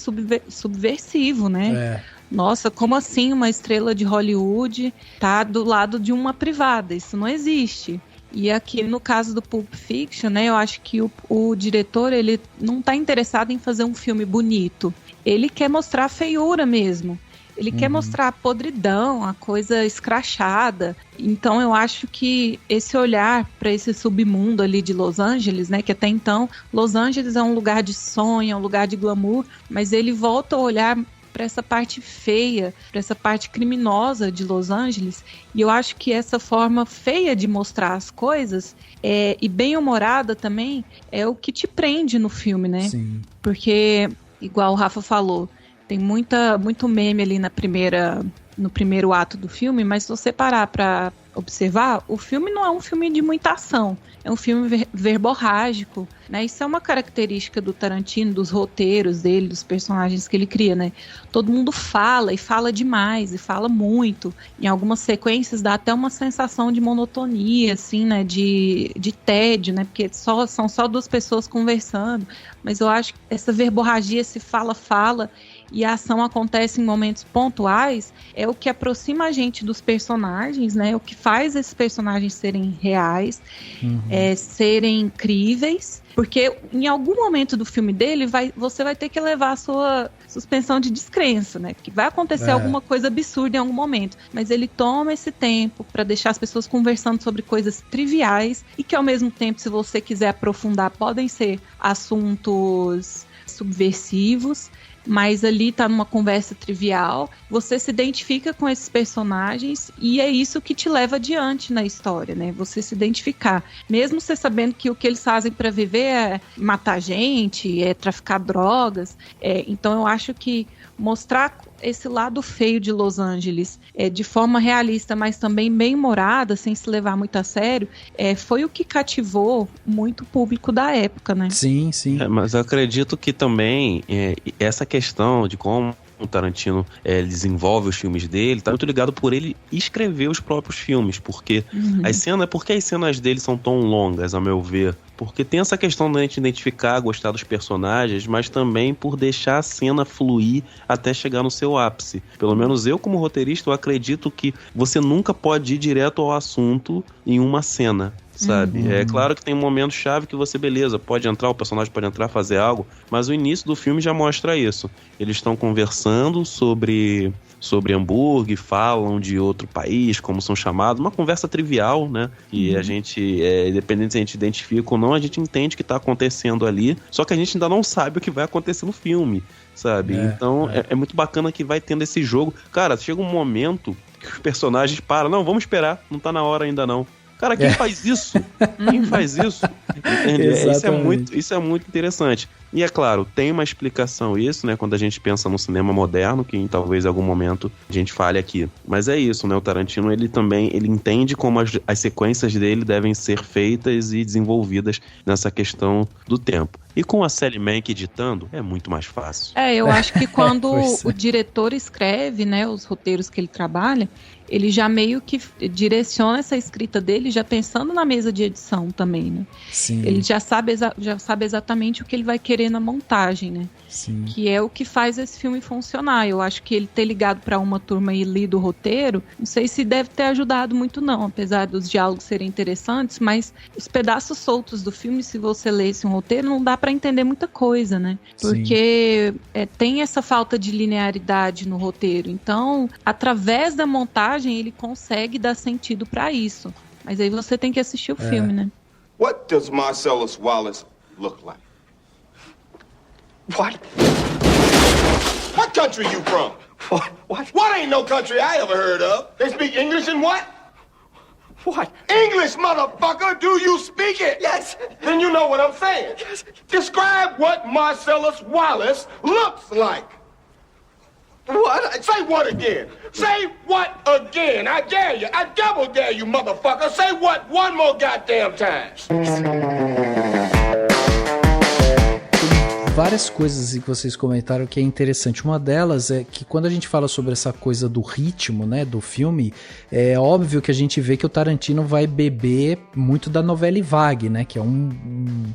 subversivo, né? Nossa, como assim uma estrela de Hollywood tá do lado de uma privada? Isso não existe. E aqui no caso do Pulp Fiction, né, eu acho que o diretor, ele não está interessado em fazer um filme bonito. Ele quer mostrar a feiura mesmo. Ele quer mostrar a podridão, a coisa escrachada. Então eu acho que esse olhar para esse submundo ali de Los Angeles, né, que até então Los Angeles é um lugar de sonho, é um lugar de glamour, mas ele volta a olhar para essa parte feia, para essa parte criminosa de Los Angeles, e eu acho que essa forma feia de mostrar as coisas e bem-humorada também é o que te prende no filme, né? Sim. Porque, igual o Rafa falou, tem muito meme ali no primeiro ato do filme, mas se você parar para observar, o filme não é um filme de muita ação, é um filme verborrágico, né? Isso é uma característica do Tarantino, dos roteiros dele, dos personagens que ele cria, né? Todo mundo fala, e fala demais, e fala muito. Em algumas sequências dá até uma sensação de monotonia, assim, né? De tédio, né? Porque são só duas pessoas conversando. Mas eu acho que essa verborragia, esse fala, e a ação acontece em momentos pontuais, é o que aproxima a gente dos personagens, né? O que faz esses personagens serem reais, serem críveis, porque em algum momento do filme dele você vai ter que levar a sua suspensão de descrença, né? Porque vai acontecer alguma coisa absurda em algum momento, mas ele toma esse tempo para deixar as pessoas conversando sobre coisas triviais e que ao mesmo tempo, se você quiser aprofundar, podem ser assuntos subversivos, mas ali tá numa conversa trivial, você se identifica com esses personagens e é isso que te leva adiante na história, né? Você se identificar, mesmo você sabendo que o que eles fazem para viver é matar gente, é traficar drogas, então eu acho que mostrar esse lado feio de Los Angeles de forma realista, mas também bem-humorada, sem se levar muito a sério, foi o que cativou muito o público da época, né? Sim, sim. Mas eu acredito que também essa questão de como o Tarantino desenvolve os filmes dele, tá muito ligado por ele escrever os próprios filmes, porque as cenas dele são tão longas, a meu ver, porque tem essa questão da gente identificar, gostar dos personagens, mas também por deixar a cena fluir até chegar no seu ápice. Pelo menos eu, como roteirista, eu acredito que você nunca pode ir direto ao assunto em uma cena. sabe? É claro que tem um momento chave que você, beleza, pode entrar, o personagem pode entrar, fazer algo, mas o início do filme já mostra isso. Eles estão conversando sobre hambúrguer, falam de outro país, como são chamados, uma conversa trivial, né? E a gente, independente se a gente identifica ou não, a gente entende o que tá acontecendo ali, só que a gente ainda não sabe o que vai acontecer no filme, sabe? Então é muito bacana que vai tendo esse jogo. Cara, chega um momento que os personagens param, não, vamos esperar, não tá na hora ainda não. Cara, quem faz isso? Quem faz isso? Isso é muito interessante. E é claro, tem uma explicação isso, né? Quando a gente pensa no cinema moderno, que talvez em algum momento a gente fale aqui. Mas é isso, né? O Tarantino, ele entende como as sequências dele devem ser feitas e desenvolvidas nessa questão do tempo. E com a Sally Mank editando, é muito mais fácil. Eu acho que quando o diretor escreve, né, os roteiros que ele trabalha, ele já meio que direciona essa escrita dele já pensando na mesa de edição também, né? Sim. Ele já sabe exatamente o que ele vai querer na montagem, né? Sim. Que é o que faz esse filme funcionar. Eu acho que ele ter ligado para uma turma e lido o roteiro, não sei se deve ter ajudado muito não, apesar dos diálogos serem interessantes, mas os pedaços soltos do filme, se você lesse um roteiro, não dá para entender muita coisa, né? Porque tem essa falta de linearidade no roteiro. Então, através da montagem, ele consegue dar sentido para isso. Mas aí você tem que assistir o filme, né? What does Marcellus Wallace look like? What? What country you from? What? What ain't no country I ever heard of? They speak English and what? What? English, motherfucker! Do you speak it? Yes. Then you know what I'm saying. Yes. Describe what Marcellus Wallace looks like. What? Say what again? Say what again? I dare you. I double dare you, motherfucker. Say what one more goddamn time. Várias coisas que vocês comentaram que é interessante. Uma delas é que quando a gente fala sobre essa coisa do ritmo, né, do filme, é óbvio que a gente vê que o Tarantino vai beber muito da novela vague, né, que é um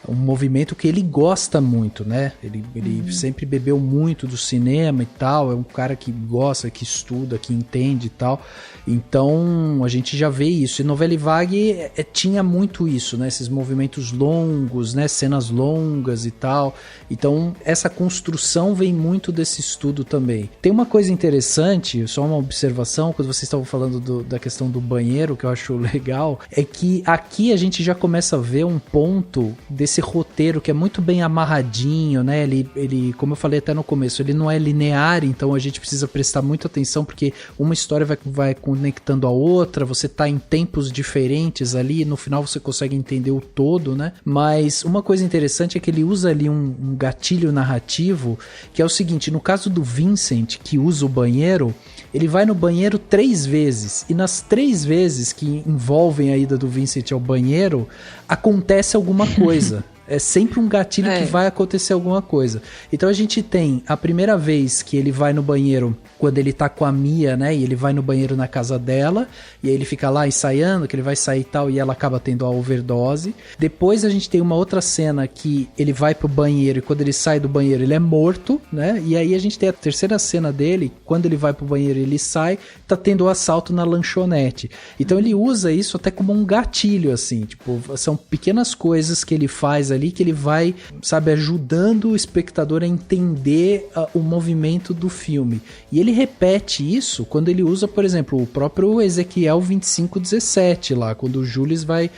movimento que ele gosta muito, né? Ele sempre bebeu muito do cinema e tal, é um cara que gosta, que estuda, que entende e tal. Então, a gente já vê isso. E novela vague tinha muito isso, né? Esses movimentos longos, né? Cenas longas e tal. Então, essa construção vem muito desse estudo também. Tem uma coisa interessante, só uma observação, quando vocês estavam falando da questão do banheiro, que eu acho legal, é que aqui a gente já começa a ver um ponto desse roteiro que é muito bem amarradinho, né? Ele, como eu falei até no começo, ele não é linear, então a gente precisa prestar muita atenção porque uma história vai conectando a outra, você tá em tempos diferentes ali, no final você consegue entender o todo, né? Mas uma coisa interessante é que ele usa ali um gatilho narrativo, que é o seguinte, no caso do Vincent, que usa o banheiro, ele vai no banheiro 3 vezes, e nas 3 vezes que envolvem a ida do Vincent ao banheiro, acontece alguma coisa. É sempre um gatilho que vai acontecer alguma coisa. Então a gente tem a primeira vez que ele vai no banheiro quando ele tá com a Mia, né? E ele vai no banheiro na casa dela, e aí ele fica lá ensaiando, que ele vai sair e tal, e ela acaba tendo a overdose. Depois a gente tem uma outra cena que ele vai pro banheiro, e quando ele sai do banheiro ele é morto, né? E aí a gente tem a terceira cena dele, quando ele vai pro banheiro e ele sai, tá tendo o assalto na lanchonete. Então ele usa isso até como um gatilho, assim, tipo, são pequenas coisas que ele faz ali, que ele vai, sabe, ajudando o espectador a entender o movimento do filme. E ele repete isso quando ele usa, por exemplo, o próprio Ezequiel 25:17 lá, quando o Jules vai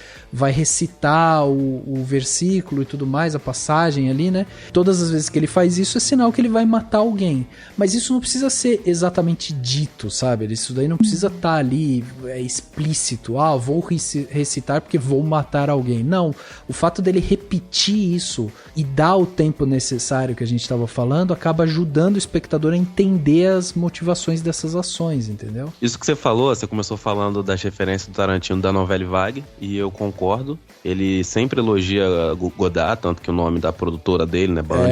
recitar o versículo e tudo mais, a passagem ali, né? Todas as vezes que ele faz isso é sinal que ele vai matar alguém. Mas isso não precisa ser exatamente dito, sabe? Isso daí não precisa estar ali explícito. Ah, vou recitar porque vou matar alguém. Não. O fato dele repetir isso e dar o tempo necessário que a gente estava falando acaba ajudando o espectador a entender as motivações dessas ações, entendeu? Isso que você falou, você começou falando das referências do Tarantino da novela vague, e eu concordo. Ele sempre elogia Godard, tanto que o nome da produtora dele, né, Band,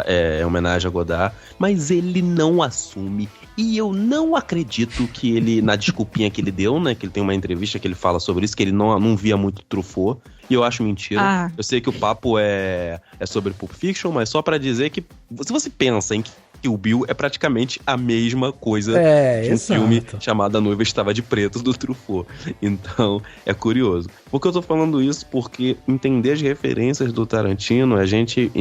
é homenagem a Godard, mas ele não assume. E eu não acredito que ele, na desculpinha que ele deu, né, que ele tem uma entrevista que ele fala sobre isso, que ele não via muito Truffaut, e eu acho mentira. Eu sei que o papo é sobre Pulp Fiction, mas só pra dizer que se você pensa em que Kill Bill é praticamente a mesma coisa de um filme chamado A Noiva Estava de Preto, do Truffaut. Então, é curioso. Por que eu tô falando isso? Porque entender as referências do Tarantino é a gente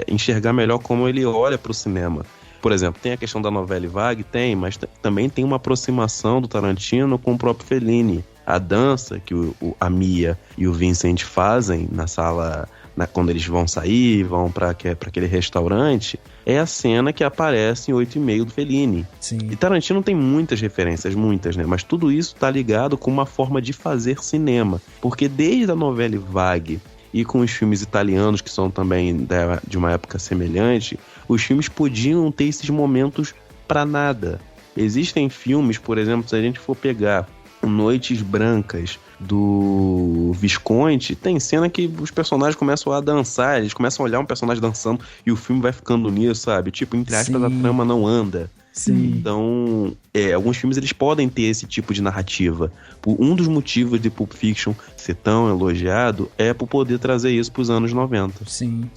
enxergar melhor como ele olha pro cinema. Por exemplo, tem a questão da novela vague? Tem, mas também tem uma aproximação do Tarantino com o próprio Fellini. A dança que a Mia e o Vincent fazem na sala, quando eles vão sair, vão para aquele restaurante, é a cena que aparece em 8,5 do Fellini. Sim. E Tarantino tem muitas referências, muitas, né? Mas tudo isso tá ligado com uma forma de fazer cinema. Porque desde a novela vague e com os filmes italianos, que são também de uma época semelhante, os filmes podiam ter esses momentos pra nada. Existem filmes, por exemplo, se a gente for pegar Noites Brancas, do Visconti, tem cena que os personagens começam a dançar, eles começam a olhar um personagem dançando e o filme vai ficando nisso, sabe? Tipo, entre aspas, a trama não anda. Sim. Então, alguns filmes eles podem ter esse tipo de narrativa. Um dos motivos de Pulp Fiction ser tão elogiado é por poder trazer isso pros anos 90. Sim.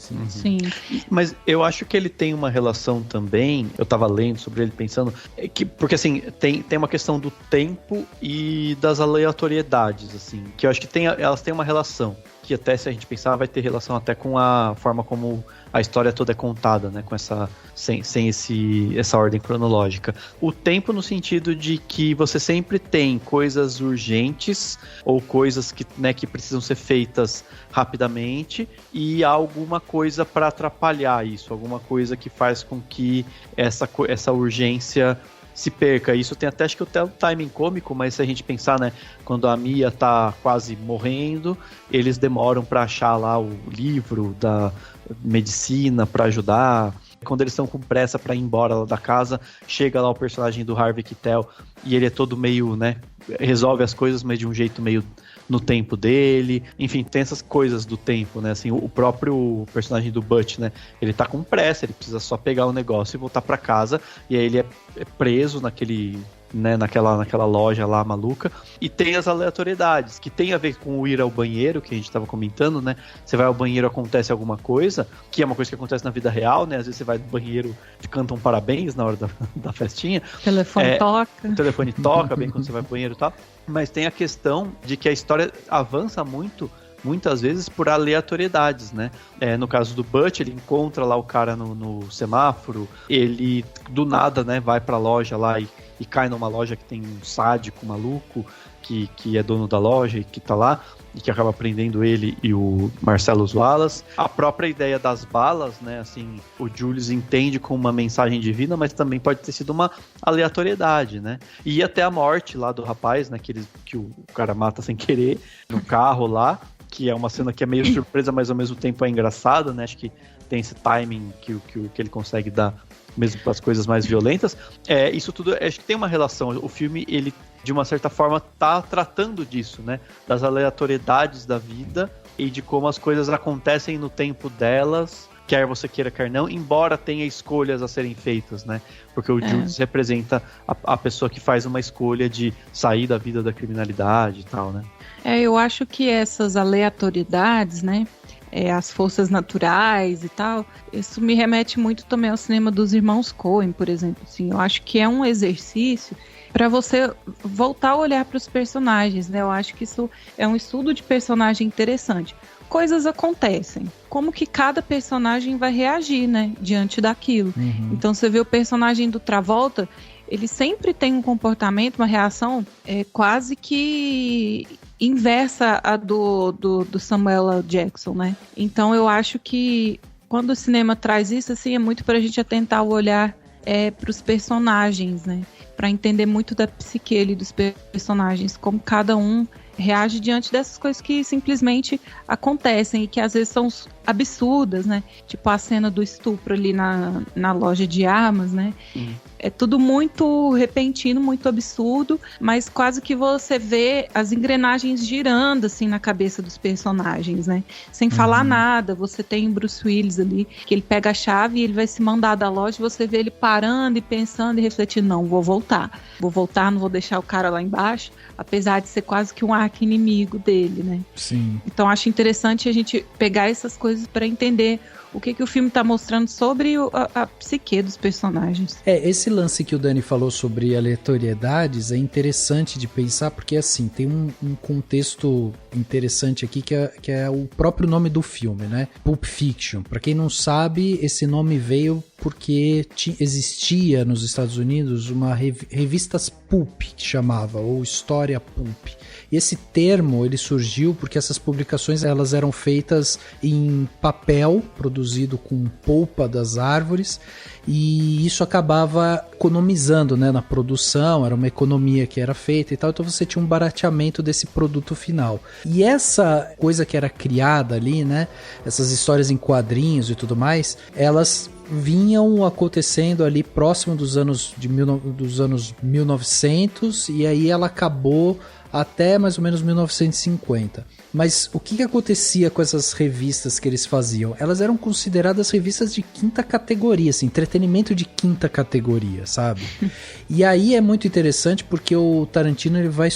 Mas eu acho que ele tem uma relação também, eu tava lendo sobre ele pensando, porque assim, tem uma questão do tempo e das aleatoriedades, assim, que eu acho que elas têm uma relação, que até se a gente pensar vai ter relação até com a forma como a história toda é contada, né, com sem essa ordem cronológica. O tempo no sentido de que você sempre tem coisas urgentes ou coisas que precisam ser feitas rapidamente e alguma coisa para atrapalhar isso, alguma coisa que faz com que essa urgência se perca. Isso tem até, acho que até um timing cômico, mas se a gente pensar, né, quando a Mia tá quase morrendo, eles demoram para achar lá o livro da medicina para ajudar. Quando eles estão com pressa para ir embora lá da casa, chega lá o personagem do Harvey Keitel e ele é todo meio, né, resolve as coisas, mas de um jeito meio no tempo dele. Enfim, tem essas coisas do tempo, né? Assim, o próprio personagem do Butch, né? Ele tá com pressa, ele precisa só pegar o negócio e voltar para casa, e aí ele é preso naquela loja lá maluca. E tem as aleatoriedades, que tem a ver com o ir ao banheiro, que a gente tava comentando, né? Você vai ao banheiro, acontece alguma coisa, que é uma coisa que acontece na vida real, né? Às vezes você vai no banheiro e canta um parabéns na hora da festinha. O telefone toca. O telefone toca bem quando você vai ao banheiro e tal. Mas tem a questão de que a história avança muitas vezes por aleatoriedades, né? No caso do Butch, ele encontra lá o cara no semáforo, ele do nada, né, vai pra loja lá e cai numa loja que tem um sádico maluco que é dono da loja e que tá lá e que acaba prendendo ele e o Marcellus Wallace. A própria ideia das balas, né, assim, o Julius entende como uma mensagem divina, mas também pode ter sido uma aleatoriedade, né? E até a morte lá do rapaz, né, que o cara mata sem querer no carro lá, que é uma cena que é meio surpresa, mas ao mesmo tempo é engraçada, né? Acho que tem esse timing que ele consegue dar mesmo para as coisas mais violentas. Isso tudo, acho que tem uma relação. O filme, ele, de uma certa forma, tá tratando disso, né? Das aleatoriedades da vida e de como as coisas acontecem no tempo delas, quer você queira, quer não, embora tenha escolhas a serem feitas, né? Porque o Julius representa a pessoa que faz uma escolha de sair da vida da criminalidade e tal, né? Eu acho que essas aleatoriedades, né? As forças naturais e tal, isso me remete muito também ao cinema dos irmãos Coen, por exemplo. Assim, eu acho que é um exercício para você voltar a olhar para os personagens, né? Eu acho que isso é um estudo de personagem interessante. Coisas acontecem. Como que cada personagem vai reagir, né? Diante daquilo. Uhum. Então você vê o personagem do Travolta, ele sempre tem um comportamento, uma reação quase que inversa a do Samuel L. Jackson, né? Então eu acho que quando o cinema traz isso, assim, é muito pra gente atentar o olhar pros personagens, né? Pra entender muito da psique ali dos personagens, como cada um reage diante dessas coisas que simplesmente acontecem e que às vezes são absurdas, né? Tipo a cena do estupro ali na loja de armas, né? É tudo muito repentino, muito absurdo, mas quase que você vê as engrenagens girando assim na cabeça dos personagens, né? Sem falar nada. Você tem Bruce Willis ali, que ele pega a chave e ele vai se mandar da loja, você vê ele parando e pensando e refletindo, não, vou voltar, não vou deixar o cara lá embaixo, apesar de ser quase que um arqui-inimigo dele, né? Sim. Então acho interessante a gente pegar essas coisas para entender o que o filme está mostrando sobre a psique dos personagens. Esse lance que o Dani falou sobre aleatoriedades é interessante de pensar, porque assim, tem um contexto interessante aqui que é o próprio nome do filme, né? Pulp Fiction. Pra quem não sabe, esse nome veio porque existia nos Estados Unidos uma revistas Pulp, que chamava, ou História Pulp. E esse termo, ele surgiu porque essas publicações elas eram feitas em papel, produzido com polpa das árvores, e isso acabava economizando, né, na produção, era uma economia que era feita e tal, então você tinha um barateamento desse produto final. E essa coisa que era criada ali, né, essas histórias em quadrinhos e tudo mais, elas vinham acontecendo ali próximo dos anos 1900, e aí ela acabou até mais ou menos 1950. Mas o que acontecia com essas revistas que eles faziam? Elas eram consideradas revistas de quinta categoria, assim, entretenimento de quinta categoria, sabe? E aí é muito interessante porque o Tarantino ele vai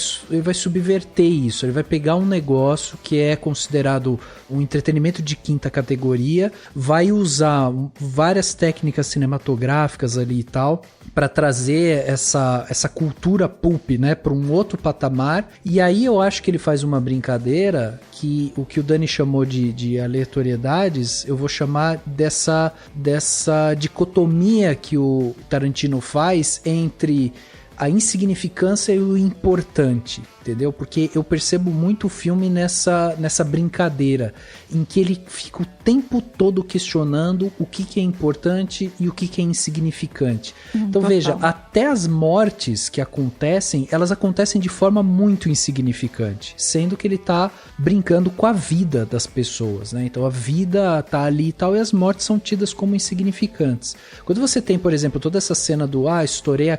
subverter isso, ele vai pegar um negócio que é considerado um entretenimento de quinta categoria, vai usar várias técnicas cinematográficas ali e tal, para trazer essa cultura pulp, né, para um outro patamar. E aí eu acho que ele faz uma brincadeira que o que o Dani chamou de aleatoriedades, eu vou chamar dessa dicotomia que o Tarantino faz entre a insignificância e o importante, entendeu? Porque eu percebo muito o filme nessa brincadeira, em que ele fica o tempo todo questionando o que é importante e o que é insignificante. Então veja, até as mortes que acontecem, elas acontecem de forma muito insignificante, sendo que ele tá brincando com a vida das pessoas, né? Então a vida tá ali e tal, e as mortes são tidas como insignificantes. Quando você tem, por exemplo, toda essa cena do estourei a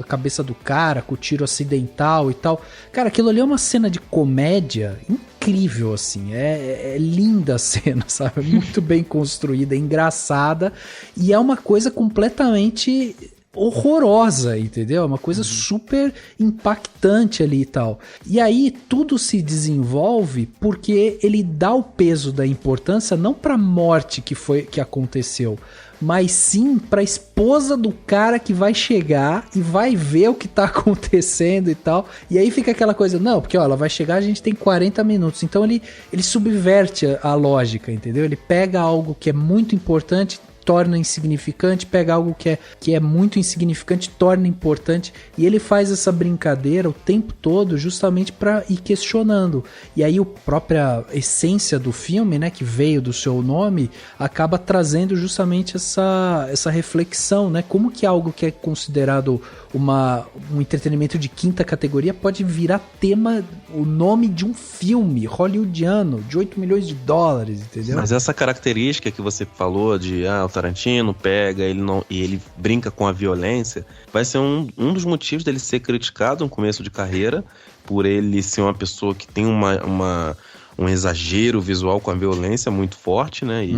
cabeça do cara com o tiro acidental e tal, cara, aquilo ali é uma cena de comédia incrível, assim, é linda a cena, sabe, muito bem construída, é engraçada, e é uma coisa completamente horrorosa, entendeu? É uma coisa super impactante ali e tal. E aí tudo se desenvolve porque ele dá o peso da importância não pra morte que aconteceu, mas sim pra esposa do cara que vai chegar e vai ver o que tá acontecendo e tal. E aí fica aquela coisa, não, porque ó, ela vai chegar, a gente tem 40 minutos. Então ele subverte a lógica, entendeu? Ele pega algo que é muito importante, torna insignificante, pega algo que é muito insignificante, torna importante, e ele faz essa brincadeira o tempo todo justamente para ir questionando. E aí a própria essência do filme, né, que veio do seu nome, acaba trazendo justamente essa reflexão, né, como que algo que é considerado um entretenimento de quinta categoria pode virar tema, o nome de um filme hollywoodiano de 8 milhões de dólares, entendeu? Mas essa característica que você falou de o Tarantino pega, ele brinca com a violência, vai ser um dos motivos dele ser criticado no começo de carreira, por ele ser uma pessoa que tem um exagero visual com a violência muito forte, né? E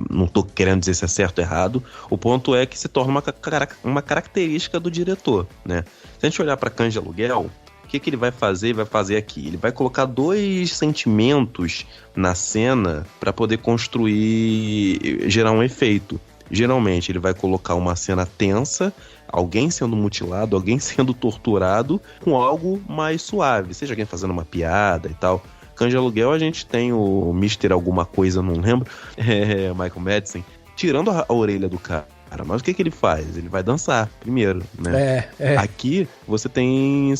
não tô querendo dizer se é certo ou errado. O ponto é que se torna uma característica do diretor, né? Se a gente olhar para Cães de Aluguel, o que ele vai fazer? Vai fazer aqui. Ele vai colocar 2 sentimentos na cena para poder gerar um efeito. Geralmente ele vai colocar uma cena tensa, alguém sendo mutilado, alguém sendo torturado, com algo mais suave, seja alguém fazendo uma piada e tal. Cães de Aluguel, a gente tem o Mr. alguma coisa, não lembro, Michael Madsen, tirando a orelha do cara. Mas o que ele faz? Ele vai dançar primeiro, né? Aqui você tem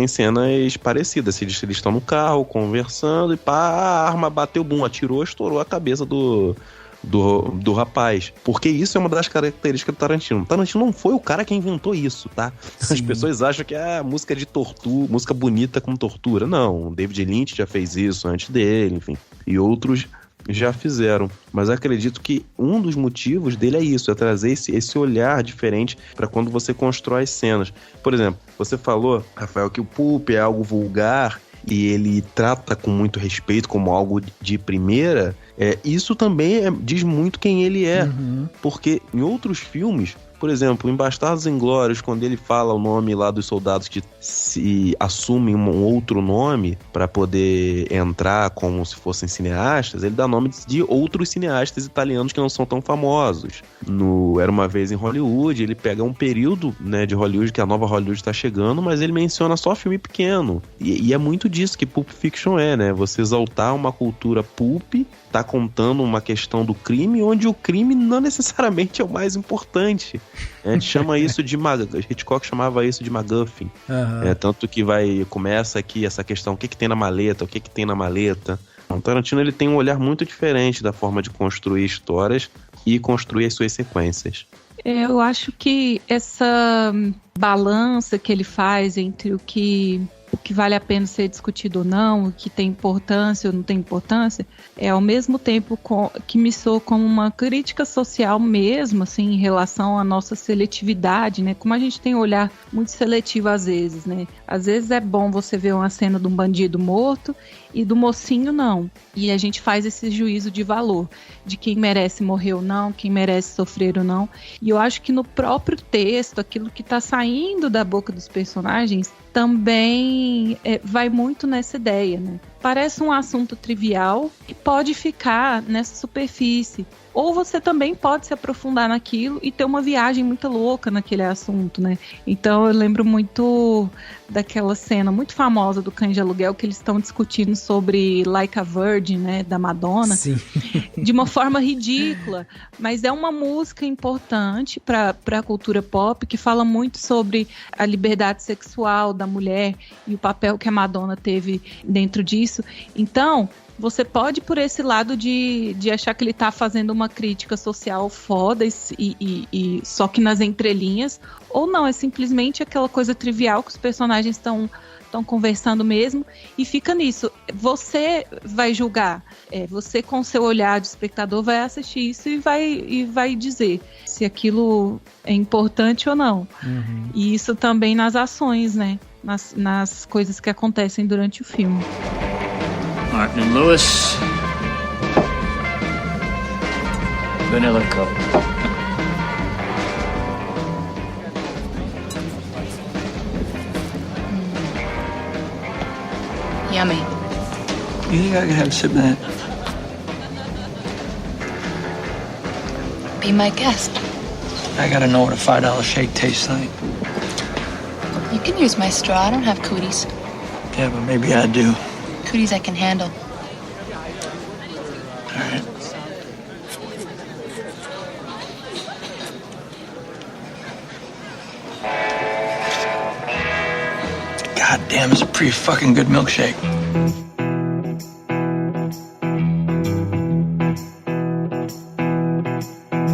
cenas parecidas. Eles estão no carro, conversando, e pá, a arma bateu, bum, atirou, estourou a cabeça do rapaz. Porque isso é uma das características do Tarantino. Tarantino não foi o cara que inventou isso, tá? Sim. As pessoas acham que é música de tortura, música bonita com tortura. Não, o David Lynch já fez isso antes dele, enfim. E outros já fizeram, mas acredito que um dos motivos dele é isso, é trazer esse olhar diferente para quando você constrói cenas. Por exemplo, você falou, Rafael, que o Pulp é algo vulgar e ele trata com muito respeito como algo de primeira. Isso também diz muito quem ele é, porque em outros filmes, Por exemplo, em Bastardos Inglórios, quando ele fala o nome lá dos soldados que se assumem um outro nome para poder entrar como se fossem cineastas, ele dá nome de outros cineastas italianos que não são tão famosos. No Era Uma Vez em Hollywood, ele pega um período, né, de Hollywood, que a nova Hollywood está chegando, mas ele menciona só filme pequeno. E é muito disso que Pulp Fiction é, né? Você exaltar uma cultura pulp, tá contando uma questão do crime, onde o crime não necessariamente é o mais importante. A gente chama isso de... Hitchcock chamava isso de MacGuffin. Uhum. Tanto que começa aqui essa questão, o que tem na maleta, o que tem na maleta. O Tarantino, ele tem um olhar muito diferente da forma de construir histórias e construir as suas sequências. Eu acho que essa balança que ele faz entre o que vale a pena ser discutido ou não, o que tem importância ou não tem importância, é ao mesmo tempo que me soa como uma crítica social mesmo, assim, em relação à nossa seletividade, né? Como a gente tem um olhar muito seletivo às vezes, né? Às vezes é bom você ver uma cena de um bandido morto e do mocinho não. E a gente faz esse juízo de valor, de quem merece morrer ou não, quem merece sofrer ou não. E eu acho que no próprio texto, aquilo que está saindo da boca dos personagens também vai muito nessa ideia, né? Parece um assunto trivial e pode ficar nessa superfície. Ou você também pode se aprofundar naquilo e ter uma viagem muito louca naquele assunto, né? Então eu lembro muito daquela cena muito famosa do Cães de Aluguel, que eles estão discutindo sobre Like a Virgin, né, da Madonna. Sim. De uma forma ridícula, mas é uma música importante para a cultura pop, que fala muito sobre a liberdade sexual da mulher e o papel que a Madonna teve dentro disso. Então, você pode ir por esse lado de achar que ele tá fazendo uma crítica social foda e só que nas entrelinhas, ou não, é simplesmente aquela coisa trivial que os personagens estão conversando mesmo, e fica nisso. Você vai julgar, você com seu olhar de espectador vai assistir isso e vai dizer se aquilo é importante ou não. Uhum. E isso também nas ações, né? Nas coisas que acontecem durante o filme. Martin and Lewis. Vanilla Cup. Yummy. You think I can have a sip of that? Be my guest. I gotta know what a $5 shake tastes like. You can use my straw. I don't have cooties. Yeah, but maybe I do. Cooties I can handle. All right. God damn, it's a pretty fucking good milkshake.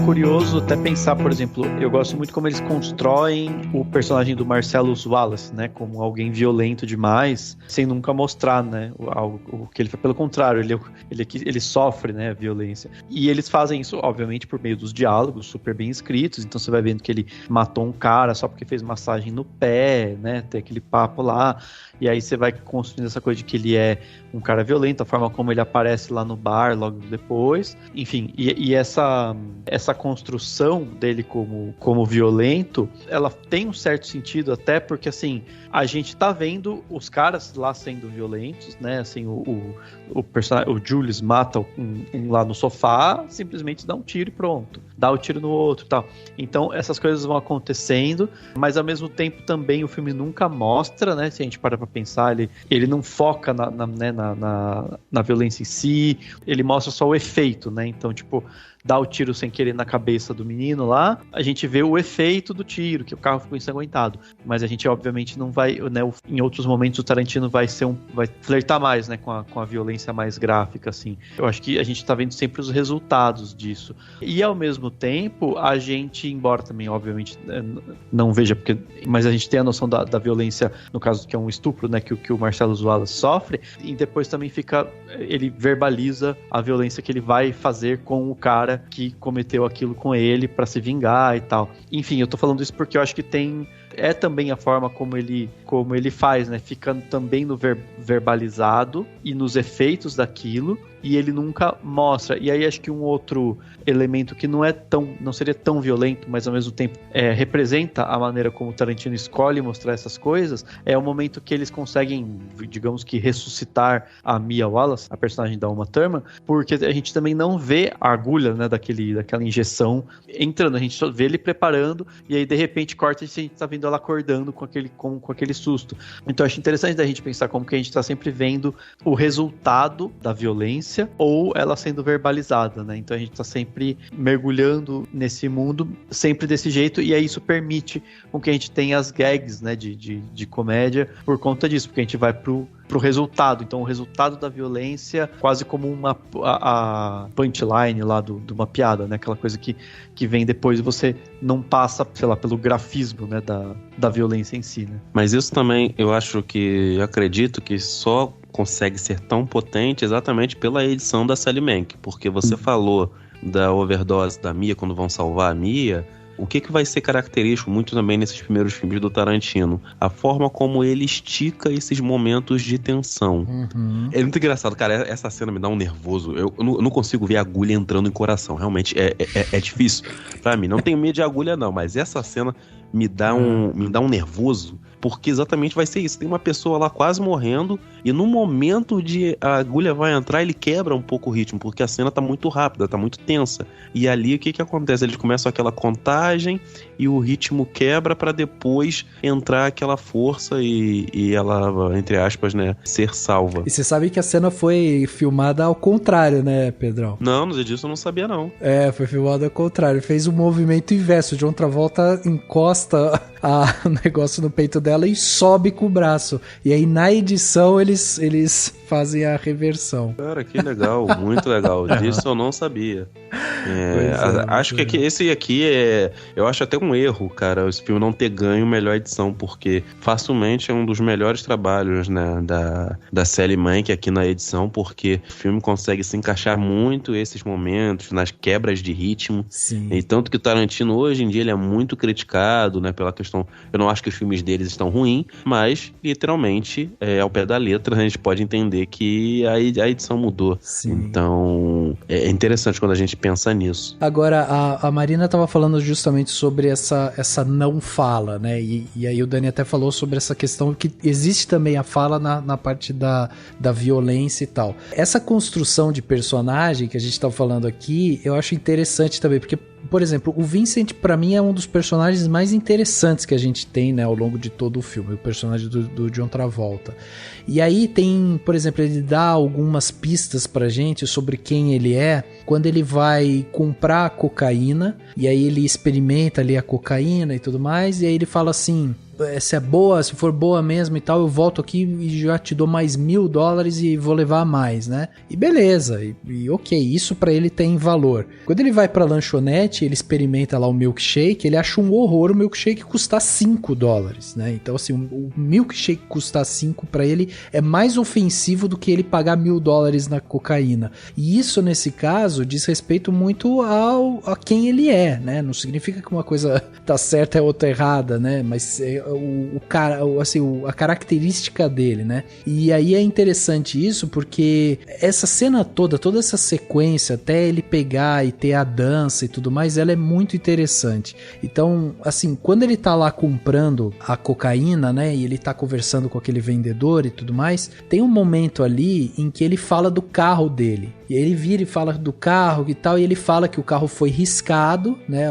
Curioso até pensar, por exemplo, eu gosto muito como eles constroem o personagem do Marcellus Wallace, né, como alguém violento demais, sem nunca mostrar, né, o que ele faz. Pelo contrário, ele sofre, né, violência. E eles fazem isso, obviamente, por meio dos diálogos super bem escritos. Então você vai vendo que ele matou um cara só porque fez massagem no pé, né, tem aquele papo lá. E aí você vai construindo essa coisa de que ele é um cara violento, a forma como ele aparece lá no bar logo depois. Enfim, e essa construção dele como violento, ela tem um certo sentido até porque, assim, a gente tá vendo os caras lá sendo violentos, né? Assim, o Julius mata um lá no sofá, simplesmente dá um tiro e pronto. Dá o tiro no outro e tal. Então, essas coisas vão acontecendo, mas ao mesmo tempo também o filme nunca mostra, né? Se a gente para pra pensar, ele não foca na violência em si, ele mostra só o efeito, né? Então, tipo, dá o tiro sem querer na cabeça do menino lá, a gente vê o efeito do tiro, que o carro ficou ensanguentado. Mas a gente, obviamente, não vai, né, em outros momentos o Tarantino vai flertar mais, né, com a violência mais gráfica, assim. Eu acho que a gente tá vendo sempre os resultados disso. E, ao mesmo tempo, a gente, embora também, obviamente, não veja, mas a gente tem a noção da violência, no caso que é um estupro, né, que o Marcellus Wallace sofre, e depois também ele verbaliza a violência que ele vai fazer com o cara que cometeu aquilo com ele pra se vingar e tal. Enfim, eu tô falando isso porque eu acho que é também a forma como ele faz, né? Ficando também no verbalizado e nos efeitos daquilo, e ele nunca mostra. E aí acho que um outro elemento que não seria tão violento, mas ao mesmo tempo representa a maneira como o Tarantino escolhe mostrar essas coisas, é o momento que eles conseguem, digamos que, ressuscitar a Mia Wallace, a personagem da Uma Thurman, porque a gente também não vê a agulha, né, daquela injeção entrando, a gente só vê ele preparando, e aí de repente corta e a gente tá vendo ela acordando com aquele susto. Então eu acho interessante da gente pensar como que a gente tá sempre vendo o resultado da violência ou ela sendo verbalizada, né? Então a gente tá sempre mergulhando nesse mundo, sempre desse jeito, e aí isso permite com que a gente tenha as gags, né, de comédia por conta disso, porque a gente vai pro resultado. Então o resultado da violência quase como a punchline lá de uma piada, né? Aquela coisa que vem depois e você não passa, sei lá, pelo grafismo, né, da violência em si, né? Mas isso também, eu acredito que só consegue ser tão potente exatamente pela edição da Sally Mank, porque você falou da overdose da Mia, quando vão salvar a Mia. O que vai ser característico muito também nesses primeiros filmes do Tarantino? A forma como ele estica esses momentos de tensão. É muito engraçado, cara. Essa cena me dá um nervoso. Eu não consigo ver a agulha entrando em coração. Realmente é difícil pra mim. Não tenho medo de agulha, não. Mas essa cena me dá um nervoso. Porque exatamente vai ser isso. Tem uma pessoa lá quase morrendo e no momento de a agulha vai entrar, ele quebra um pouco o ritmo, porque a cena tá muito rápida, tá muito tensa. E ali o que acontece? Eles começam aquela contagem e o ritmo quebra pra depois entrar aquela força e ela, entre aspas, né, ser salva. E você sabe que a cena foi filmada ao contrário, né, Pedrão? Não disso eu não sabia, não. Foi filmada ao contrário. Fez um movimento inverso. John Travolta encosta o negócio no peito dela e sobe com o braço. E aí na edição eles fazem a reversão. Cara, que legal, muito legal. Disso eu não sabia. Acho que esse aqui eu acho até um erro, cara, esse filme não ter ganho melhor edição, porque facilmente é um dos melhores trabalhos, né, da Sally Mank aqui na edição, porque o filme consegue se encaixar muito esses momentos, nas quebras de ritmo. Sim. E tanto que o Tarantino hoje em dia ele é muito criticado, né, pela questão, eu não acho que os filmes deles estão ruins, mas literalmente ao pé da letra a gente pode entender que a edição mudou. Sim. Então é interessante quando a gente pensa nisso. Agora, a Marina estava falando justamente sobre essa não fala, né? E aí o Dani até falou sobre essa questão que existe também a fala na parte da violência e tal. Essa construção de personagem que a gente tá falando aqui, eu acho interessante também, porque, por exemplo, o Vincent, pra mim, é um dos personagens mais interessantes que a gente tem, né, ao longo de todo o filme, o personagem do John Travolta. E aí tem, por exemplo, ele dá algumas pistas pra gente sobre quem ele é, quando ele vai comprar a cocaína, e aí ele experimenta ali a cocaína e tudo mais, e aí ele fala assim: se é boa, se for boa mesmo e tal, eu volto aqui e já te dou mais $1.000 e vou levar mais, né? E beleza, e ok, isso pra ele tem valor. Quando ele vai pra lanchonete, ele experimenta lá o milkshake, ele acha um horror o milkshake custar $5, né? Então assim, o milkshake custar 5 pra ele é mais ofensivo do que ele pagar $1.000 na cocaína. E isso, nesse caso, diz respeito muito a quem ele é, né? Não significa que uma coisa tá certa e a outra errada, né? Mas a característica dele, né? E aí é interessante isso porque essa cena toda essa sequência, até ele pegar e ter a dança e tudo mais, ela é muito interessante. Então, assim, quando ele tá lá comprando a cocaína, né, e ele tá conversando com aquele vendedor e tudo mais, tem um momento ali em que ele fala do carro dele. E aí ele vira e fala do carro e tal, e ele fala que o carro foi riscado, né,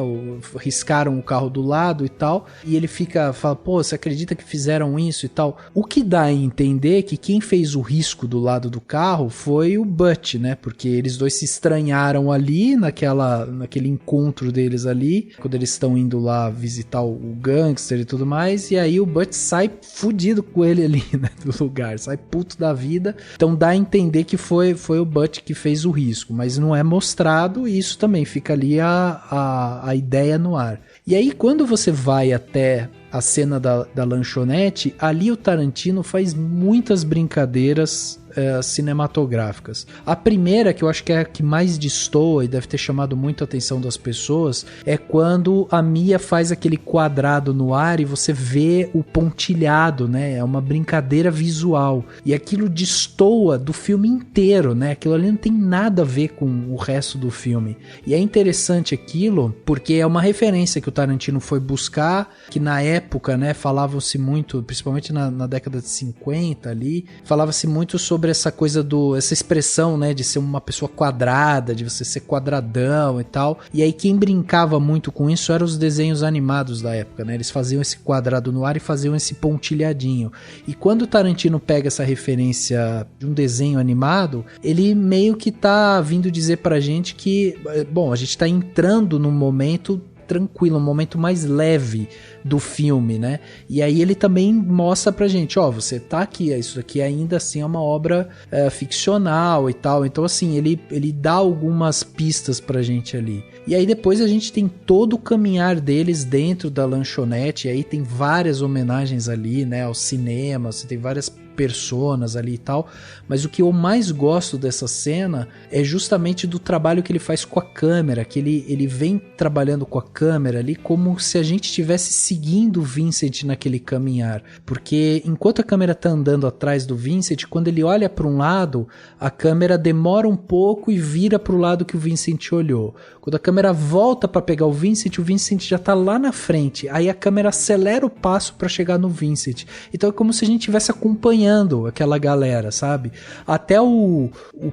riscaram o carro do lado e tal, e ele fala, pô, você acredita que fizeram isso e tal? O que dá a entender que quem fez o risco do lado do carro foi o Butch, né, porque eles dois se estranharam ali, naquele encontro deles ali, quando eles estão indo lá visitar o gangster e tudo mais, e aí o Butch sai fudido com ele ali, né, do lugar, sai puto da vida, então dá a entender que foi o Butch que fez o risco, mas não é mostrado, e isso também fica ali a ideia no ar. E aí quando você vai até a cena da lanchonete, ali o Tarantino faz muitas brincadeiras cinematográficas. A primeira, que eu acho que é a que mais destoa e deve ter chamado muito a atenção das pessoas, é quando a Mia faz aquele quadrado no ar e você vê o pontilhado, né? É uma brincadeira visual. E aquilo destoa do filme inteiro, né? Aquilo ali não tem nada a ver com o resto do filme. E é interessante aquilo porque é uma referência que o Tarantino foi buscar, que na época, né, falava-se muito, principalmente na década de 50 ali, falava-se muito sobre essa coisa essa expressão, né, de ser uma pessoa quadrada, de você ser quadradão e tal. E aí quem brincava muito com isso eram os desenhos animados da época, né? Eles faziam esse quadrado no ar e faziam esse pontilhadinho. E quando o Tarantino pega essa referência de um desenho animado, ele meio que tá vindo dizer pra gente que, bom, a gente tá entrando num momento tranquilo, um momento mais leve do filme, né? E aí ele também mostra pra gente, ó, você tá aqui, isso aqui ainda assim é uma obra ficcional e tal, então assim, ele dá algumas pistas pra gente ali. E aí depois a gente tem todo o caminhar deles dentro da lanchonete, e aí tem várias homenagens ali, né, ao cinema, você tem várias personas ali e tal, mas o que eu mais gosto dessa cena é justamente do trabalho que ele faz com a câmera, que ele vem trabalhando com a câmera ali como se a gente estivesse seguindo o Vincent naquele caminhar, porque enquanto a câmera tá andando atrás do Vincent, quando ele olha para um lado, a câmera demora um pouco e vira para o lado que o Vincent olhou. Quando a câmera volta para pegar o Vincent já tá lá na frente, aí a câmera acelera o passo para chegar no Vincent, então é como se a gente estivesse acompanhando aquela galera, sabe? Até o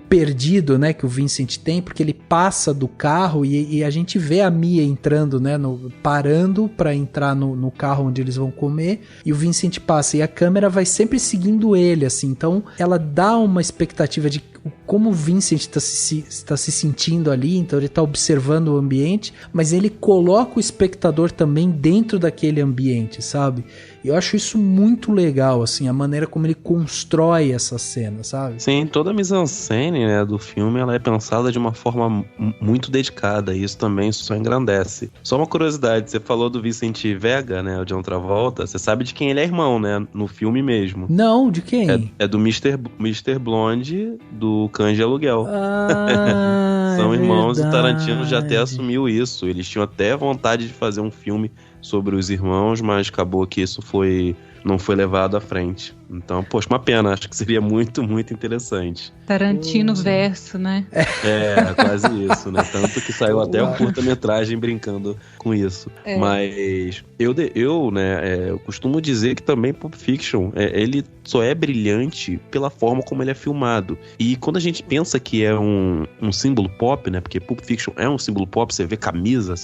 perdido, né, que o Vincent tem, porque ele passa do carro e a gente vê a Mia entrando, né, parando pra entrar no carro onde eles vão comer, e o Vincent passa, e a câmera vai sempre seguindo ele, assim, então ela dá uma expectativa de como o Vincent está se sentindo ali, então ele está observando o ambiente, mas ele coloca o espectador também dentro daquele ambiente, sabe? E eu acho isso muito legal, assim, a maneira como ele constrói essa cena, sabe? Sim, toda a mise-en-scène, né, do filme, ela é pensada de uma forma muito dedicada, e isso também só engrandece. Só uma curiosidade, você falou do Vincent Vega, né, o John Travolta, você sabe de quem ele é irmão, né, no filme mesmo. Não, de quem? É do Mr. Blonde, do Cães de Aluguel. São irmãos, e o Tarantino já até assumiu isso. Eles tinham até vontade de fazer um filme sobre os irmãos, mas acabou que isso não foi levado à frente. Então, poxa, uma pena, acho que seria muito, muito interessante. Tarantino verso, né? É, quase isso, né? Tanto que saiu até um curta-metragem brincando com isso. É. Mas eu costumo dizer que também Pulp Fiction, ele só é brilhante pela forma como ele é filmado. E quando a gente pensa que é um símbolo pop, né? Porque Pulp Fiction é um símbolo pop, você vê camisa,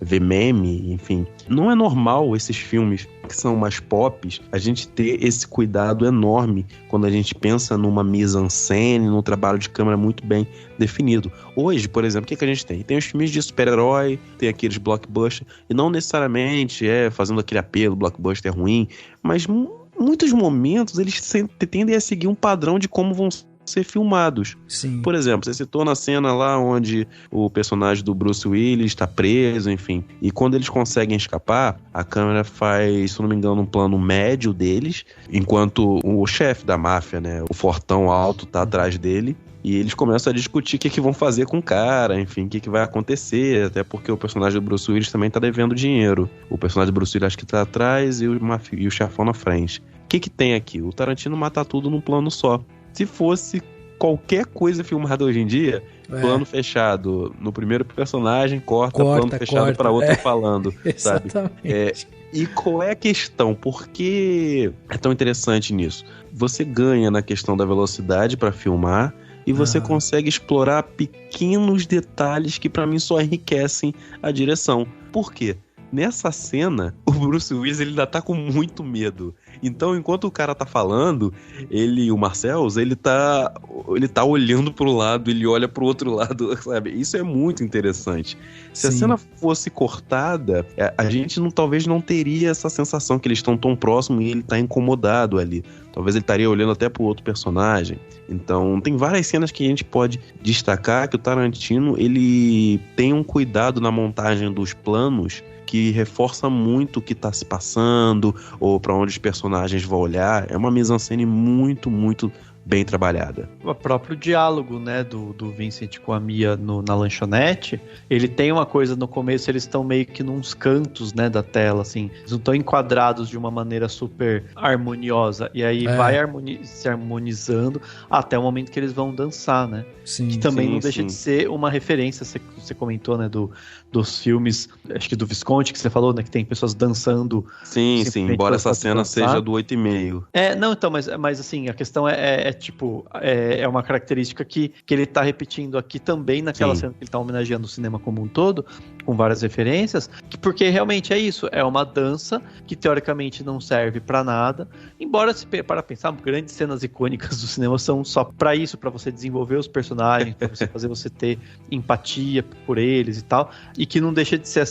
vê meme, enfim. Não é normal esses filmes que são mais pops, a gente ter esse cuidado enorme quando a gente pensa numa mise-en-scène, num trabalho de câmera muito bem definido. Hoje, por exemplo, o que a gente tem? Tem os filmes de super-herói, tem aqueles blockbusters, e não necessariamente fazendo aquele apelo, blockbuster ruim, mas muitos momentos eles tendem a seguir um padrão de como vão ser filmados. Sim. Por exemplo, você citou na cena lá onde o personagem do Bruce Willis está preso, enfim, e quando eles conseguem escapar, a câmera faz, se não me engano, um plano médio deles, enquanto o chefe da máfia, né, o fortão alto tá atrás dele, e eles começam a discutir o que vão fazer com o cara, enfim, o que vai acontecer, até porque o personagem do Bruce Willis também tá devendo dinheiro. O personagem do Bruce Willis acho que tá atrás e o chefão na frente. O que tem aqui? O Tarantino mata tudo num plano só. Se fosse qualquer coisa filmada hoje em dia, plano fechado no primeiro personagem, corta plano fechado para outro falando, sabe? E qual é a questão? Por que é tão interessante nisso? Você ganha na questão da velocidade para filmar e você consegue explorar pequenos detalhes que para mim só enriquecem a direção. Por quê? Nessa cena, o Bruce Willis ele ainda tá com muito medo. Então, enquanto o cara tá falando, o Marcellus, ele tá olhando pro lado, ele olha pro outro lado, sabe? Isso é muito interessante. Se a cena fosse cortada, a gente talvez não teria essa sensação que eles estão tão próximos e ele tá incomodado ali. Talvez ele estaria olhando até pro outro personagem. Então, tem várias cenas que a gente pode destacar que o Tarantino, ele tem um cuidado na montagem dos planos que reforça muito o que tá se passando ou para onde os personagens vão olhar. É uma mise-en-scène muito, muito bem trabalhada. O próprio diálogo, né, do Vincent com a Mia na lanchonete, ele tem uma coisa no começo, eles estão meio que nos cantos, né, da tela, assim, eles não estão enquadrados de uma maneira super harmoniosa, e aí vai se harmonizando até o momento que eles vão dançar, né? Sim, que também sim, não deixa sim. de ser uma referência, você comentou, né, dos filmes, acho que do Visconti, que você falou, né, que tem pessoas dançando. Sim, embora essa cena dançar. seja do 8,5. Não, então, mas assim, a questão é uma característica que ele tá repetindo aqui também naquela cena que ele tá homenageando o cinema como um todo, com várias referências, porque realmente é isso, é uma dança que teoricamente não serve pra nada, embora se para pensar, grandes cenas icônicas do cinema são só pra isso, pra você desenvolver os personagens, pra você fazer você ter empatia por eles e tal, e que não deixa de ser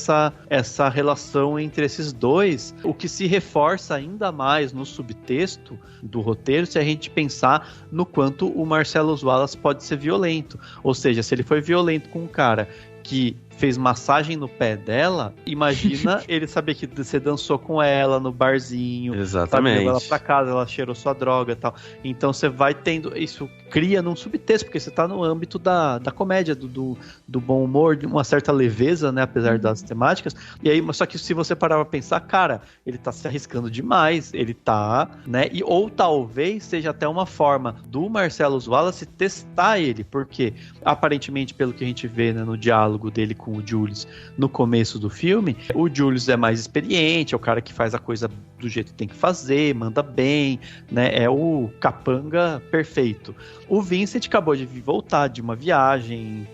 essa relação entre esses dois, o que se reforça ainda mais no subtexto do roteiro, se a gente pensar no quanto o Marcellus Wallace pode ser violento, ou seja, se ele foi violento com um cara que fez massagem no pé dela, imagina ele saber que você dançou com ela no barzinho, exatamente, levou ela pra casa, ela cheirou sua droga e tal. Então você vai tendo, isso cria num subtexto, porque você tá no âmbito da comédia, do bom humor, de uma certa leveza, né, apesar das temáticas. E aí, só que se você parar pra pensar, cara, ele tá se arriscando demais, ele tá, né, ou talvez seja até uma forma do Marcellus Wallace testar ele, porque aparentemente, pelo que a gente vê, né, no diálogo dele com o Julius no começo do filme, o Julius é mais experiente, é o cara que faz a coisa do jeito que tem que fazer, manda bem, né, é o capanga perfeito. O Vincent acabou de voltar de uma viagem,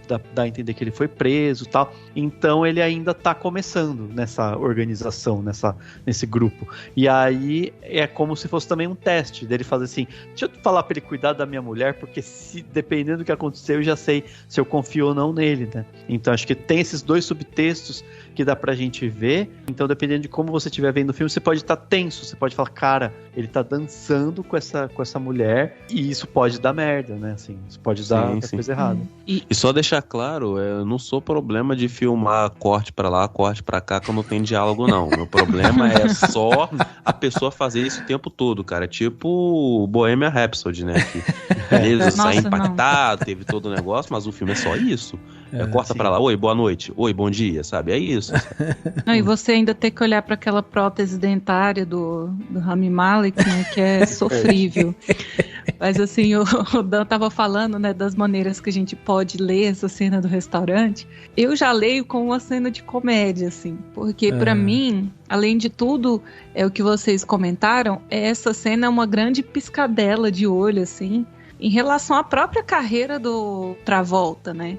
dá a entender que ele foi preso e tal, então ele ainda tá começando nessa organização, nesse grupo, e aí é como se fosse também um teste dele fazer assim, deixa eu falar pra ele cuidar da minha mulher, porque dependendo do que aconteceu, eu já sei se eu confio ou não nele, né? Então acho que tem esses dois subtextos que dá pra gente ver, então dependendo de como você estiver vendo o filme, você pode estar tenso, você pode falar, cara, ele tá dançando com essa mulher, e isso pode dar merda, né, assim, isso pode dar coisa errada. E só deixar claro, eu não sou problema de filmar corte pra lá, corte pra cá, quando não tem diálogo, não. Meu problema é só a pessoa fazer isso o tempo todo, cara, tipo Bohemian Rhapsody, né, que beleza, sai impactado, teve todo o negócio, mas o filme é só isso. Corta pra lá, oi, boa noite, oi, bom dia, sabe? É isso. Não, e você ainda tem que olhar para aquela prótese dentária do Rami Malek, né, que é sofrível. Mas assim, o Dan tava falando, né, das maneiras que a gente pode ler essa cena do restaurante. Eu já leio como uma cena de comédia, assim, porque para mim, além de tudo, é o que vocês comentaram, essa cena é uma grande piscadela de olho, assim, em relação à própria carreira do Travolta, né?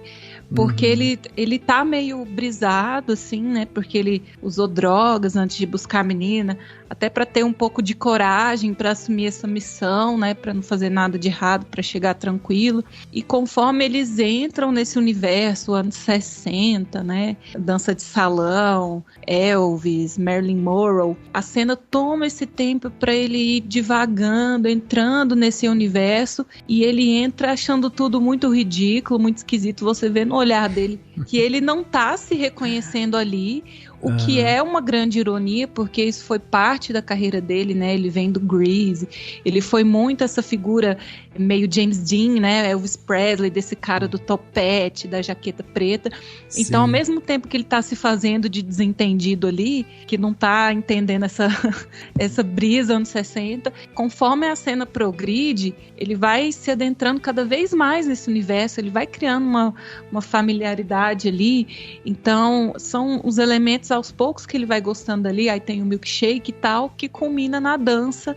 Porque ele tá meio brisado, assim, né? Porque ele usou drogas antes de buscar a menina, até para ter um pouco de coragem para assumir essa missão, né? Para não fazer nada de errado, para chegar tranquilo. E conforme eles entram nesse universo, anos 60, né? Dança de salão, Elvis, Marilyn Monroe, a cena toma esse tempo para ele ir divagando, entrando nesse universo, e ele entra achando tudo muito ridículo, muito esquisito. Você vê no olhar dele que ele não tá se reconhecendo ali, o que é uma grande ironia, porque isso foi parte da carreira dele, né? Ele vem do Grease, ele foi muito essa figura meio James Dean, né? Elvis Presley, desse cara do topete, da jaqueta preta. Sim. Então, ao mesmo tempo que ele tá se fazendo de desentendido ali, que não tá entendendo essa brisa anos 60, conforme a cena progride, ele vai se adentrando cada vez mais nesse universo, ele vai criando uma familiaridade ali. Então, são os elementos aos poucos que ele vai gostando ali. Aí tem o milkshake e tal, que culmina na dança,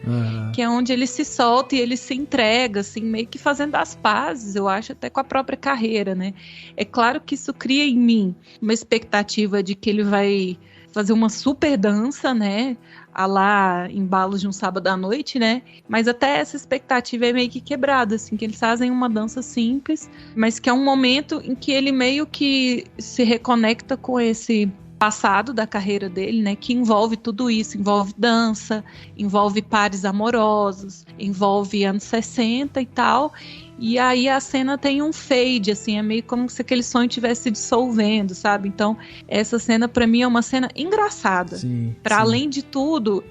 que é onde ele se solta e ele se entrega, assim, meio que fazendo as pazes, eu acho, até com a própria carreira, né? É claro que isso cria em mim uma expectativa de que ele vai fazer uma super dança, né? A lá embalos de um sábado à noite, né? Mas até essa expectativa é meio que quebrada, assim, que eles fazem uma dança simples, mas que é um momento em que ele meio que se reconecta com esse passado da carreira dele, né, que envolve tudo isso, envolve dança, envolve pares amorosos, envolve anos 60 e tal, E aí a cena tem um fade, assim, é meio como se aquele sonho estivesse se dissolvendo, sabe? Então, essa cena pra mim é uma cena engraçada. Pra além de tudo,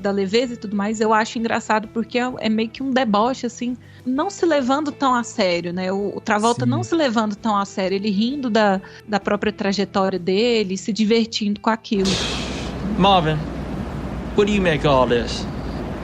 da leveza e tudo mais, eu acho engraçado porque é meio que um deboche, assim, não se levando tão a sério, né? O Travolta não se levando tão a sério, ele rindo da própria trajetória dele, se divertindo com aquilo. Marvin, what do you make of all this?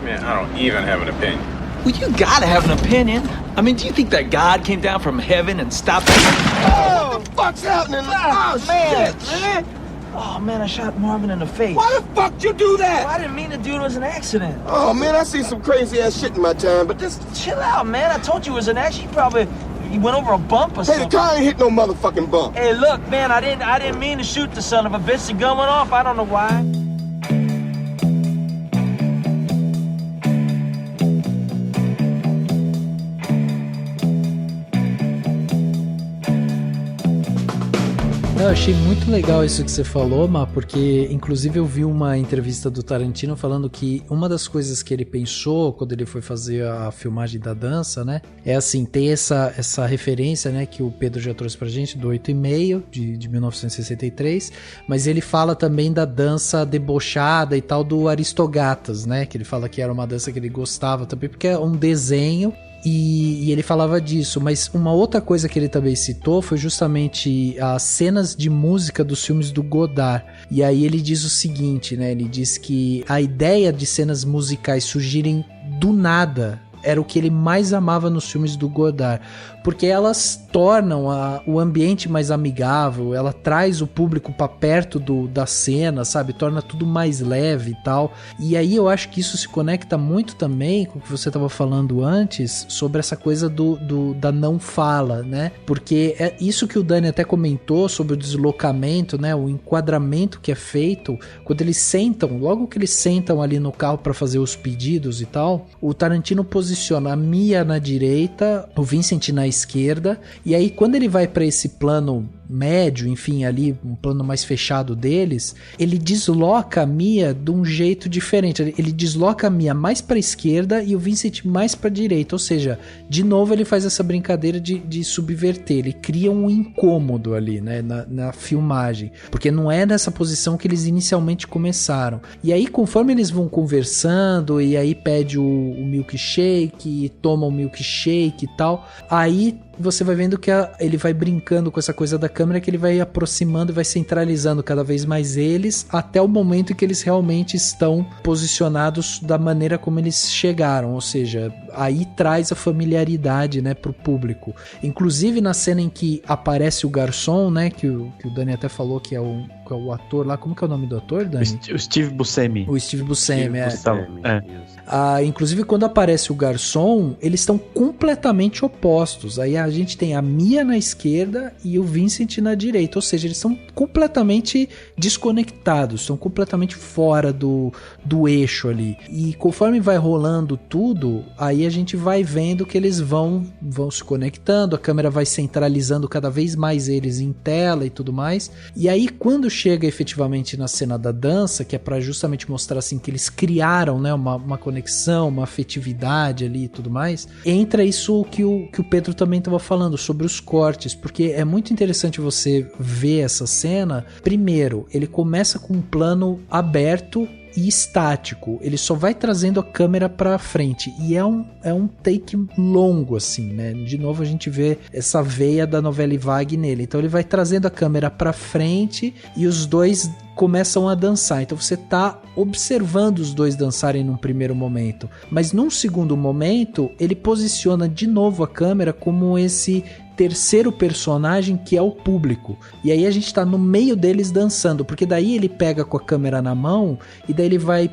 Man, I don't even have an opinion. Well, you gotta have an opinion. I mean, do you think that God came down from heaven and stopped... Oh, what the fuck's happening? Oh, man, shit, man. Oh, man, I shot Marvin in the face. Why the fuck you do that? Well, I didn't mean to do it. It was an accident. Oh, man, I seen some crazy-ass shit in my time, but this... Chill out, man. I told you it was an accident. He went over a bump or something. Hey, the car ain't hit no motherfucking bump. Hey, look, man, I didn't mean to shoot the son of a bitch. The gun went off. I don't know why. Eu achei muito legal isso que você falou, Má, porque inclusive eu vi uma entrevista do Tarantino falando que uma das coisas que ele pensou quando ele foi fazer a filmagem da dança, né, é assim, tem essa referência, né, que o Pedro já trouxe pra gente, do 8,5 de 1963, mas ele fala também da dança debochada e tal do Aristogatas, né, que ele fala que era uma dança que ele gostava também, porque é um desenho. E ele falava disso, mas uma outra coisa que ele também citou foi justamente as cenas de música dos filmes do Godard. E aí ele diz o seguinte, né? Ele diz que a ideia de cenas musicais surgirem do nada era o que ele mais amava nos filmes do Godard, porque elas tornam o ambiente mais amigável, ela traz o público para perto da cena, sabe? Torna tudo mais leve e tal. E aí eu acho que isso se conecta muito também com o que você estava falando antes, sobre essa coisa da não fala, né? Porque é isso que o Dani até comentou sobre o deslocamento, né? O enquadramento que é feito quando eles sentam, logo que eles sentam ali no carro para fazer os pedidos e tal, o Tarantino posiciona a Mia na direita, o Vincent na esquerda, e aí quando ele vai para esse plano médio, enfim, ali um plano mais fechado deles, ele desloca a Mia de um jeito diferente, ele desloca a Mia mais para a esquerda e o Vincent mais para a direita, ou seja, de novo ele faz essa brincadeira de subverter, ele cria um incômodo ali, né, na filmagem, porque não é nessa posição que eles inicialmente começaram, e aí conforme eles vão conversando, e aí pede o milkshake, toma o milkshake e tal, aí você vai vendo que ele vai brincando com essa coisa da câmera, que ele vai aproximando e vai centralizando cada vez mais eles, até o momento em que eles realmente estão posicionados da maneira como eles chegaram, ou seja, aí traz a familiaridade, né, pro público. Inclusive na cena em que aparece o garçom, né, que o Dani até falou que é o ator lá, como que é o nome do ator, Dani? O Steve Buscemi. O Steve Buscemi, é. Inclusive quando aparece o garçom, eles estão completamente opostos. Aí a gente tem a Mia na esquerda e o Vincent na direita, ou seja, eles estão completamente desconectados, estão completamente fora do eixo ali. E conforme vai rolando tudo, aí a gente vai vendo que eles vão se conectando, a câmera vai centralizando cada vez mais eles em tela e tudo mais. E aí quando chega efetivamente na cena da dança, que é para justamente mostrar assim que eles criaram, né, uma conexão, uma afetividade ali e tudo mais, entra isso que o Pedro também estava falando sobre os cortes, porque é muito interessante você ver essa cena. Primeiro, ele começa com um plano aberto e estático, ele só vai trazendo a câmera pra frente, e é um take longo assim, né? De novo a gente vê essa veia da novela vague nele, então ele vai trazendo a câmera pra frente e os dois começam a dançar, então você tá observando os dois dançarem num primeiro momento, mas num segundo momento ele posiciona de novo a câmera como esse terceiro personagem, que é o público, e aí a gente tá no meio deles dançando, porque daí ele pega com a câmera na mão e daí ele vai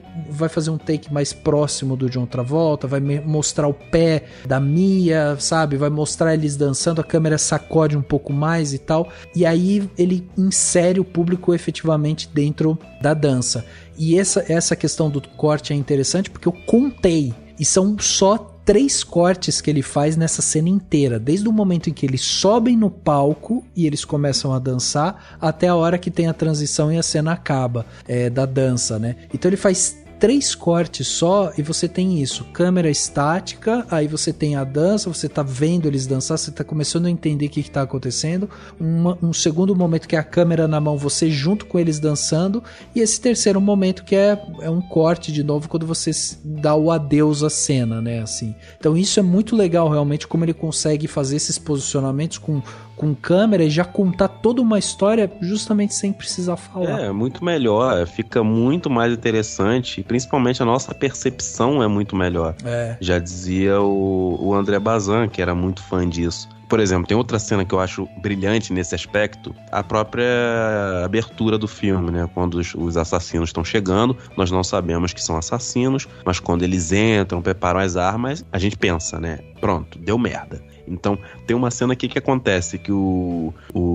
fazer um take mais próximo do John Travolta, vai mostrar o pé da Mia, sabe, vai mostrar eles dançando, a câmera sacode um pouco mais e tal, e aí ele insere o público efetivamente dentro da dança. E essa questão do corte é interessante porque eu contei, e são só 3 cortes que ele faz nessa cena inteira, desde o momento em que eles sobem no palco e eles começam a dançar, até a hora que tem a transição e a cena acaba da dança, né? Então ele faz 3 cortes só e você tem isso, câmera estática, aí você tem a dança, você tá vendo eles dançar, você tá começando a entender o que tá acontecendo, um segundo momento que é a câmera na mão, você junto com eles dançando, e esse terceiro momento que é um corte de novo quando você dá o adeus à cena, né, assim. Então isso é muito legal realmente, como ele consegue fazer esses posicionamentos com câmera e já contar toda uma história justamente sem precisar falar. É, muito melhor, fica muito mais interessante, e principalmente a nossa percepção é muito melhor. Já dizia o André Bazin, que era muito fã disso. Por exemplo, tem outra cena que eu acho brilhante nesse aspecto, a própria abertura do filme, né? Quando os assassinos estão chegando, nós não sabemos que são assassinos, mas quando eles entram, preparam as armas, a gente pensa, né? Pronto, deu merda. Então, tem uma cena aqui que acontece, que o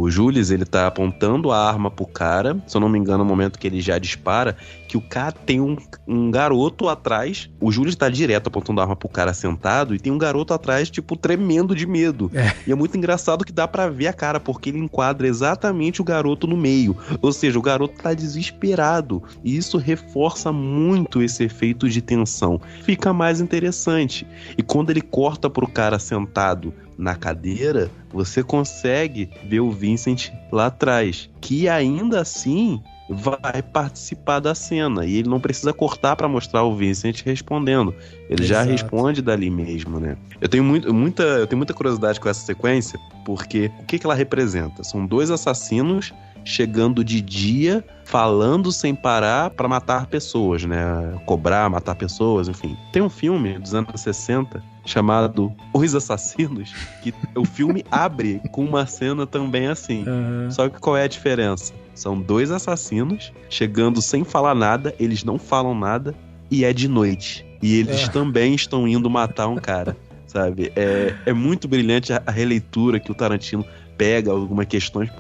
Jules, ele tá apontando a arma pro cara, se eu não me engano, no momento que ele já dispara, que o cara tem um garoto atrás, o Jules tá direto apontando a arma pro cara sentado, e tem um garoto atrás, tipo, tremendo de medo. E é muito engraçado que dá pra ver a cara, porque ele enquadra exatamente o garoto no meio, ou seja, o garoto tá desesperado, e isso reforça muito esse efeito de tensão, fica mais interessante. E quando ele corta pro cara sentado na cadeira, você consegue ver o Vincent lá atrás, que ainda assim vai participar da cena, e ele não precisa cortar para mostrar o Vincent respondendo, ele já responde dali mesmo, né? Eu tenho muita curiosidade com essa sequência, porque o que ela representa? São 2 assassinos chegando de dia, falando sem parar para matar pessoas, né? Cobrar, matar pessoas, enfim. Tem um filme dos anos 60 chamado Os Assassinos, que o filme abre com uma cena também assim. Só que qual é a diferença? São 2 assassinos chegando sem falar nada, eles não falam nada, e é de noite. E eles também estão indo matar um cara, sabe? É muito brilhante a releitura que o Tarantino pega algumas questões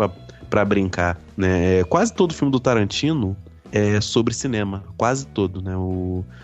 pra brincar, né? Quase todo filme do Tarantino é sobre cinema, quase todo, né?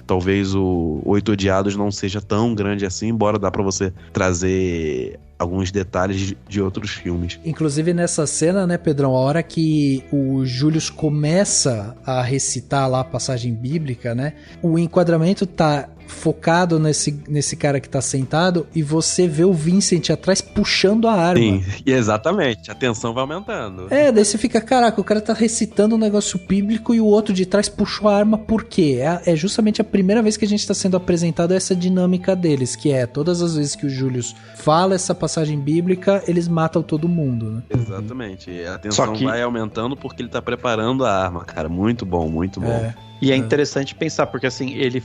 Talvez o Oito Odiados não seja tão grande assim, embora dá pra você trazer alguns detalhes de outros filmes. Inclusive nessa cena, né, Pedrão, a hora que o Julius começa a recitar lá a passagem bíblica, né, o enquadramento tá focado nesse cara que tá sentado e você vê o Vincent atrás puxando a arma. Sim, exatamente, a tensão vai aumentando. Daí você fica, caraca, o cara tá recitando um negócio bíblico e o outro de trás puxou a arma, por quê? É justamente a primeira vez que a gente tá sendo apresentado a essa dinâmica deles, que é, todas as vezes que o Julius fala essa passagem bíblica, eles matam todo mundo, né? Exatamente, a tensão vai aumentando porque ele tá preparando a arma, cara, muito bom, muito bom. E é interessante pensar, porque assim, ele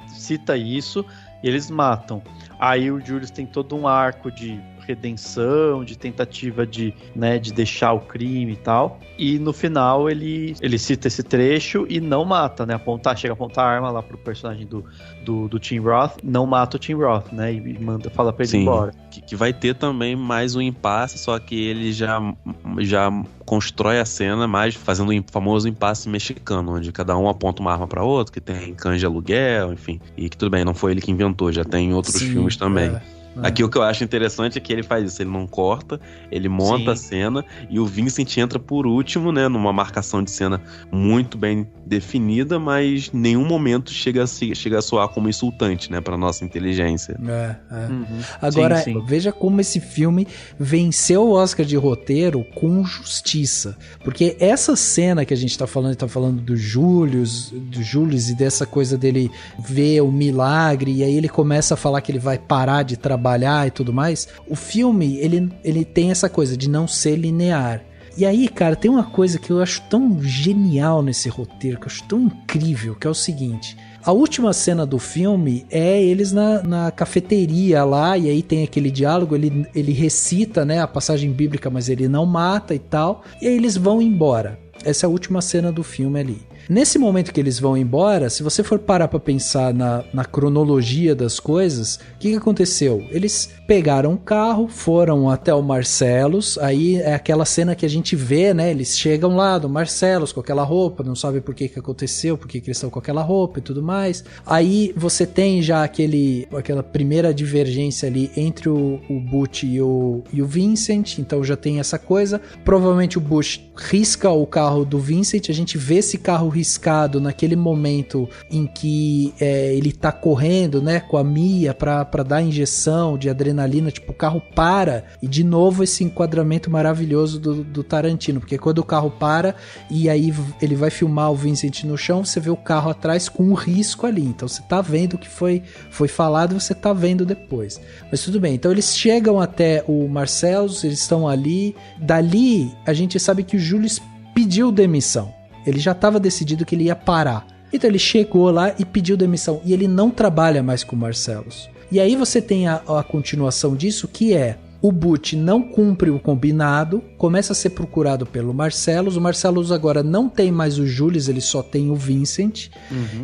cita isso e eles matam. Aí o Julius tem todo um arco de redenção, de tentativa de deixar o crime e tal. E no final ele cita esse trecho e não mata, né? Chega a apontar a arma lá pro personagem do Tim Roth, não mata o Tim Roth, né? E fala pra ele ir embora. Que vai ter também mais um impasse, só que ele já constrói a cena mais fazendo o famoso impasse mexicano, onde cada um aponta uma arma pra outro, que tem cães de aluguel, enfim. E que tudo bem, não foi ele que inventou, já tem em outros filmes também. Aqui o que eu acho interessante é que ele faz isso, ele não corta, ele monta a cena e o Vincent entra por último, né, numa marcação de cena muito bem definida, mas em nenhum momento chega a soar como insultante, né, pra nossa inteligência. Agora, veja como esse filme venceu o Oscar de roteiro com justiça, porque essa cena que a gente tá falando do Julius e dessa coisa dele ver o milagre, e aí ele começa a falar que ele vai parar de trabalhar e tudo mais, o filme ele tem essa coisa de não ser linear. E aí, cara, tem uma coisa que eu acho tão genial nesse roteiro, que eu acho tão incrível, que é o seguinte: a última cena do filme é eles na cafeteria lá, e aí tem aquele diálogo, ele recita, né, a passagem bíblica, mas ele não mata e tal, e aí eles vão embora. Essa é a última cena do filme ali. Nesse momento que eles vão embora, se você for parar pra pensar na cronologia das coisas, o que aconteceu? Eles pegaram o carro, foram até o Marcellus, aí é aquela cena que a gente vê, né? Eles chegam lá do Marcellus com aquela roupa, não sabe por que aconteceu, por que eles estão com aquela roupa e tudo mais. Aí você tem já aquela primeira divergência ali entre o Butch e o Vincent, então já tem essa coisa. Provavelmente o Butch risca o carro do Vincent, a gente vê esse carro riscado naquele momento em que ele tá correndo, né, com a Mia pra dar injeção de adrenalina, tipo, o carro para, e de novo esse enquadramento maravilhoso do Tarantino, porque quando o carro para e aí ele vai filmar o Vincent no chão, você vê o carro atrás com um risco ali, então você tá vendo o que foi falado, você tá vendo depois. Mas tudo bem, então eles chegam até o Marcellus, eles estão ali, dali a gente sabe que o Julius pediu demissão, ele já estava decidido que ele ia parar, então ele chegou lá e pediu demissão, e ele não trabalha mais com o Marcellus. E aí você tem a continuação disso, que é o Butch não cumpre o combinado, começa a ser procurado pelo Marcellus. O Marcellus agora não tem mais o Julius, ele só tem o Vincent.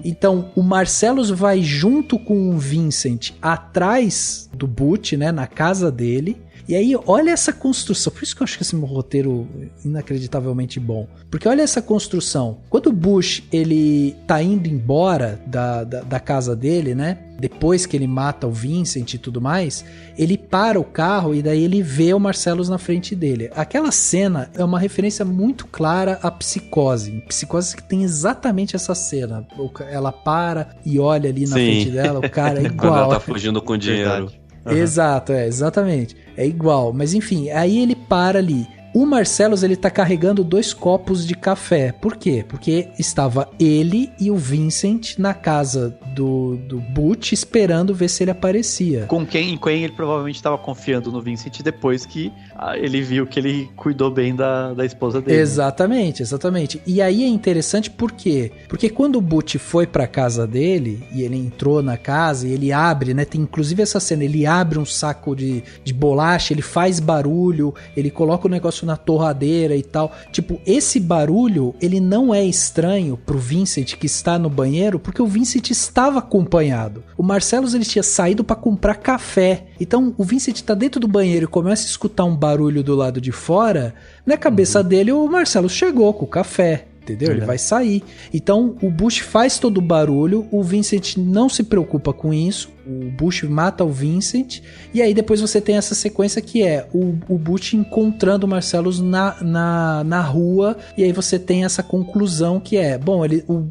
Então o Marcellus vai junto com o Vincent atrás do Butch, né, na casa dele. E aí, olha essa construção. Por isso que eu acho que esse roteiro é inacreditavelmente bom. Porque olha essa construção. Quando o Bush, ele tá indo embora da casa dele, né? Depois que ele mata o Vincent e tudo mais, ele para o carro e daí ele vê o Marcellus na frente dele. Aquela cena é uma referência muito clara à Psicose. Em Psicose que tem exatamente essa cena. Ela para e olha ali na frente dela, o cara é igual. Quando ela tá fugindo com dinheiro. Exato, exatamente. É igual, mas enfim, aí ele para ali. O Marcellus, ele tá carregando 2 copos de café. Por quê? Porque estava ele e o Vincent na casa do Butch esperando ver se ele aparecia. Com quem ele provavelmente estava confiando no Vincent depois que ele viu que ele cuidou bem da esposa dele. Exatamente, exatamente. E aí é interessante por quê? Porque quando o Butch foi pra casa dele e ele entrou na casa e ele abre, né? Tem inclusive essa cena, ele abre um saco de bolacha, ele faz barulho, ele coloca o negócio na torradeira e tal. Tipo, esse barulho, ele não é estranho pro Vincent que está no banheiro, porque o Vincent estava acompanhado. O Marcellus, ele tinha saído para comprar café. Então, o Vincent tá dentro do banheiro e começa a escutar um barulho do lado de fora. Na cabeça dele, o Marcellus chegou com o café. Entendeu? Ele vai sair. Então, o Bush faz todo o barulho, o Vincent não se preocupa com isso, o Bush mata o Vincent, e aí depois você tem essa sequência que é o Bush encontrando o Marcellus na rua, e aí você tem essa conclusão que é, bom,